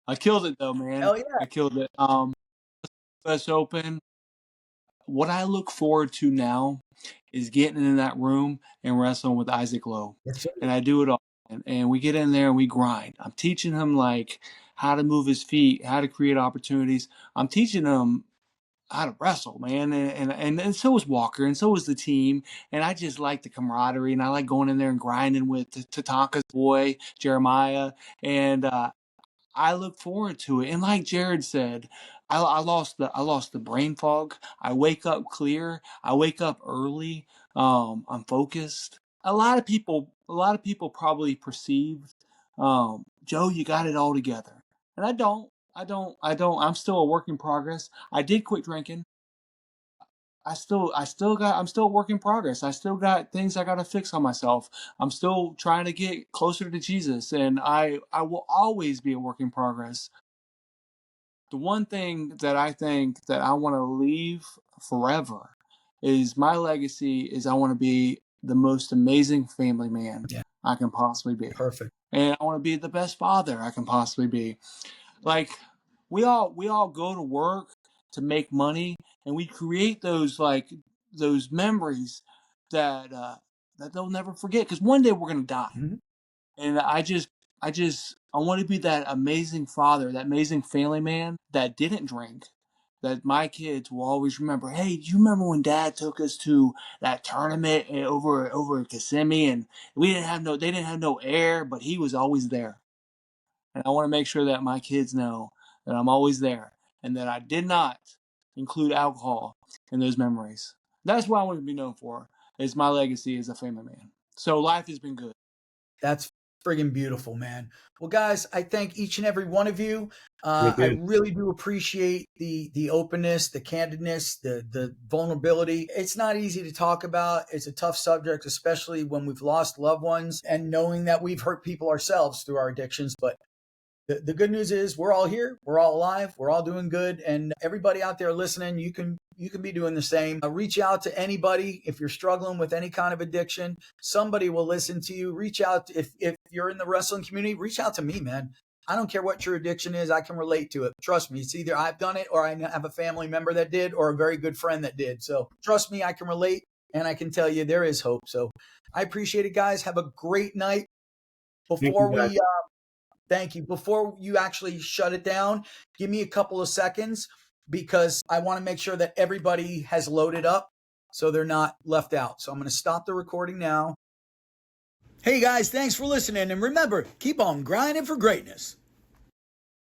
S3: I killed it though, man.
S2: Hell yeah.
S3: I killed it. US Open. What I look forward to now is getting in that room and wrestling with Isaac Lowe.
S2: Yes, sir.
S3: And I do it all. And we get in there and we grind. I'm teaching him like how to move his feet, how to create opportunities. I'm teaching him how to wrestle, man. And so is Walker, and so is the team. And I just like the camaraderie, and I like going in there and grinding with Tatanka's boy, Jeremiah. And I look forward to it. And like Jared said, I lost the brain fog. I wake up clear. I wake up early. I'm focused. A lot of people probably perceived, Joe, you got it all together. And I don't. I'm still a work in progress. I did quit drinking. I'm still a work in progress. I still got things I got to fix on myself. I'm still trying to get closer to Jesus, and I will always be a work in progress. The one thing that I think that I want to leave forever is my legacy is I want to be the most amazing family man I can possibly be.
S2: Perfect.
S3: And I want to be the best father I can possibly be. Like we all go to work to make money, and we create those memories that they'll never forget, because one day we're gonna die.
S2: Mm-hmm.
S3: And I want to be that amazing father, that amazing family man that didn't drink, that my kids will always remember. Hey, do you remember when Dad took us to that tournament over in Kissimmee, and they didn't have no air, but he was always there. And I want to make sure that my kids know that I'm always there, and that I did not include alcohol in those memories. That's what I want to be known for, is my legacy as a family man. So life has been good.
S2: That's friggin' beautiful, man. Well, guys, I thank each and every one of you. I really do appreciate the openness, the candidness, the vulnerability. It's not easy to talk about. It's a tough subject, especially when we've lost loved ones and knowing that we've hurt people ourselves through our addictions. But the good news is we're all here. We're all alive. We're all doing good. And everybody out there listening, you can be doing the same. Reach out to anybody if you're struggling with any kind of addiction. Somebody will listen to you. Reach out. If you're in the wrestling community, reach out to me, man. I don't care what your addiction is. I can relate to it. Trust me. It's either I've done it, or I have a family member that did, or a very good friend that did. So trust me, I can relate, and I can tell you there is hope. So I appreciate it, guys. Have a great night. Thank you. Before you actually shut it down, give me a couple of seconds, because I want to make sure that everybody has loaded up so they're not left out. So I'm going to stop the recording now. Hey guys, thanks for listening. And remember, keep on grinding for greatness.